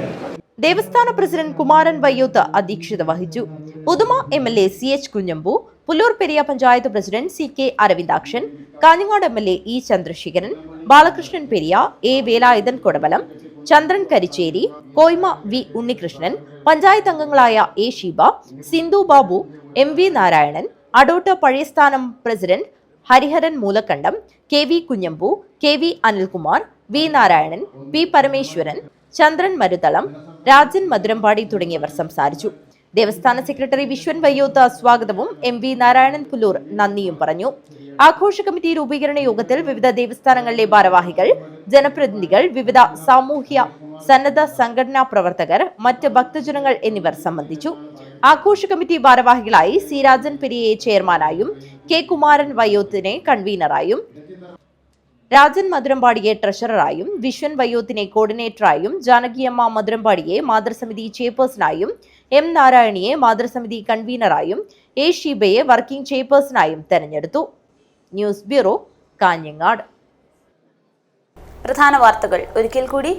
ദേവസ്ഥാന പ്രസിഡന്റ് കുമാരൻ വയ്യോത്ത് അധ്യക്ഷത വഹിച്ചു. പുതുമ MLA CH Kunhambu, Pullur Periya panchayat president CK Aravindakshan, Kanhangad MLA E Chandrasekharan, Balakrishnan Periya, A Velayudhan Kodavalam, Chandran Karicheri, കോയ്മ V ഉണ്ണികൃഷ്ണൻ, പഞ്ചായത്ത് അംഗങ്ങളായ A ഷീബ, സിന്ധു ബാബു, MV നാരായണൻ, അടോട്ട് പഴയസ്ഥാനം president Hariharan Moolakkandam, KV Kunhambu, KV Anilkumar, V Narayanan, P Parameswaran, Chandran Maruthalam, Rajan Madhurampadi തുടങ്ങിയവർ സംസാരിച്ചു. ദേവസ്ഥാന സെക്രട്ടറി വിശ്വൻ വയ്യോത്ത് സ്വാഗതവും MV നാരായണൻ പുല്ലൂർ നന്ദിയും പറഞ്ഞു. ആഘോഷ കമ്മിറ്റി രൂപീകരണ യോഗത്തിൽ വിവിധ ദേവസ്ഥാനങ്ങളിലെ ഭാരവാഹികൾ, ജനപ്രതിനിധികൾ, വിവിധ സാമൂഹ്യ സന്നദ്ധ സംഘടനാ പ്രവർത്തകർ, മറ്റ് ഭക്തജനങ്ങൾ എന്നിവർ സംബന്ധിച്ചു. ആഘോഷ കമ്മിറ്റി ഭാരവാഹികളായി C രാജൻ പെരിയയെ ചെയർമാനായും K കുമാരൻ വയ്യോത്തിനെ കൺവീനറായും രാജൻ മധുരമ്പാടിയെ ട്രഷററായും വിശ്വൻ വയ്യോത്തിനെ കോർഡിനേറ്ററായും ജാനകിയമ്മ മധുരമ്പാടിയെ മാതൃസമിതി ചെയർപേഴ്സണായും എം നാരായണിയെ മാതൃസമിതി കൺവീനറായും എ ഷീബയെ വർക്കിംഗ് ചെയർപേഴ്സണായും തെരഞ്ഞെടുത്തു. News bureau, Kanhangad. പ്രധാന വാർത്തകൾ ഒരിക്കൽ കൂടി.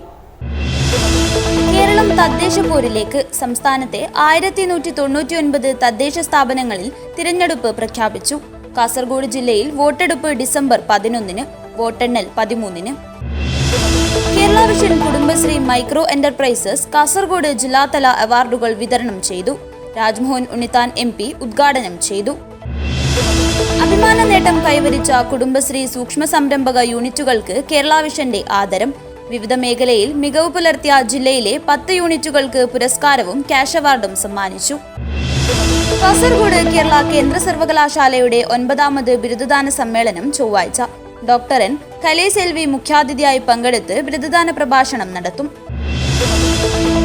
കേരളം തദ്ദേശ പോരിലേക്ക്. സംസ്ഥാനത്തെ 1199 തദ്ദേശ സ്ഥാപനങ്ങളിൽ തിരഞ്ഞെടുപ്പ് പ്രഖ്യാപിച്ചു. കാസർഗോഡ് ജില്ലയിൽ വോട്ടെടുപ്പ് ഡിസംബർ 11-ന്, വോട്ടെണ്ണൽ 13-ന്. Kerala vision Kudumbashree micro enterprises Kasaragod ജില്ലാതല അവാർഡുകൾ വിതരണം ചെയ്തു. രാജ്മോഹൻ ഉണ്ണിത്താൻ MP ഉദ്ഘാടനം ചെയ്തു. അഭിമാന നേട്ടം കൈവരിച്ച കുടുംബശ്രീ സൂക്ഷ്മ സംരംഭക യൂണിറ്റുകൾക്ക് കേരള വിഷന്റെ ആദരം. വിവിധ മേഖലയിൽ മികവ് പുലർത്തിയ ജില്ലയിലെ 10 യൂണിറ്റുകൾക്ക് പുരസ്കാരവും ക്യാഷ് അവാർഡും സമ്മാനിച്ചു. കാസർഗോഡ് കേരള കേന്ദ്ര സർവകലാശാലയുടെ 9ാമത് ബിരുദദാന സമ്മേളനം ചൊവ്വാഴ്ച. Doctor N. കലേസെൽവി മുഖ്യാതിഥിയായി പങ്കെടുത്ത് ബിരുദദാന പ്രഭാഷണം നടത്തും.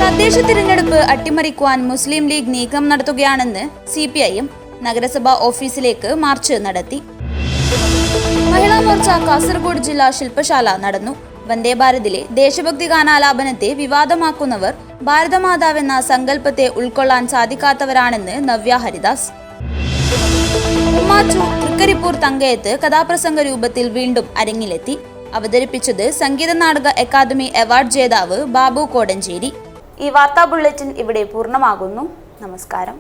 തദ്ദേശ തിരഞ്ഞെടുപ്പ് അട്ടിമറിക്കുവാൻ മുസ്ലിം ലീഗ് നീക്കം നടത്തുകയാണെന്ന് CPIM നഗരസഭാ ഓഫീസിലേക്ക് മാർച്ച് നടത്തി. മഹിളാ മോർച്ച കാസർഗോഡ് ജില്ലാ ശില്പശാല നടന്നു. വന്ദേ ഭാരതിലെ ദേശഭക്തി ഗാനാലാപനത്തെ വിവാദമാക്കുന്നവർ ഭാരതമാതാവെന്ന സങ്കല്പത്തെ ഉൾക്കൊള്ളാൻ സാധിക്കാത്തവരാണെന്ന് നവ്യ ഹരിദാസ്. ഉമ്മാച്ചു തൃക്കരിപ്പൂർ തങ്കയത്ത് കഥാപ്രസംഗ രൂപത്തിൽ വീണ്ടും അരങ്ങിലെത്തി. അവതരിപ്പിച്ചത് സംഗീത നാടക അക്കാദമി അവാർഡ് ജേതാവ് ബാബു കോടഞ്ചേരി. ഈ വാർത്താ ബുള്ളറ്റിൻ ഇവിടെ പൂർണ്ണമാകുന്നു. നമസ്കാരം.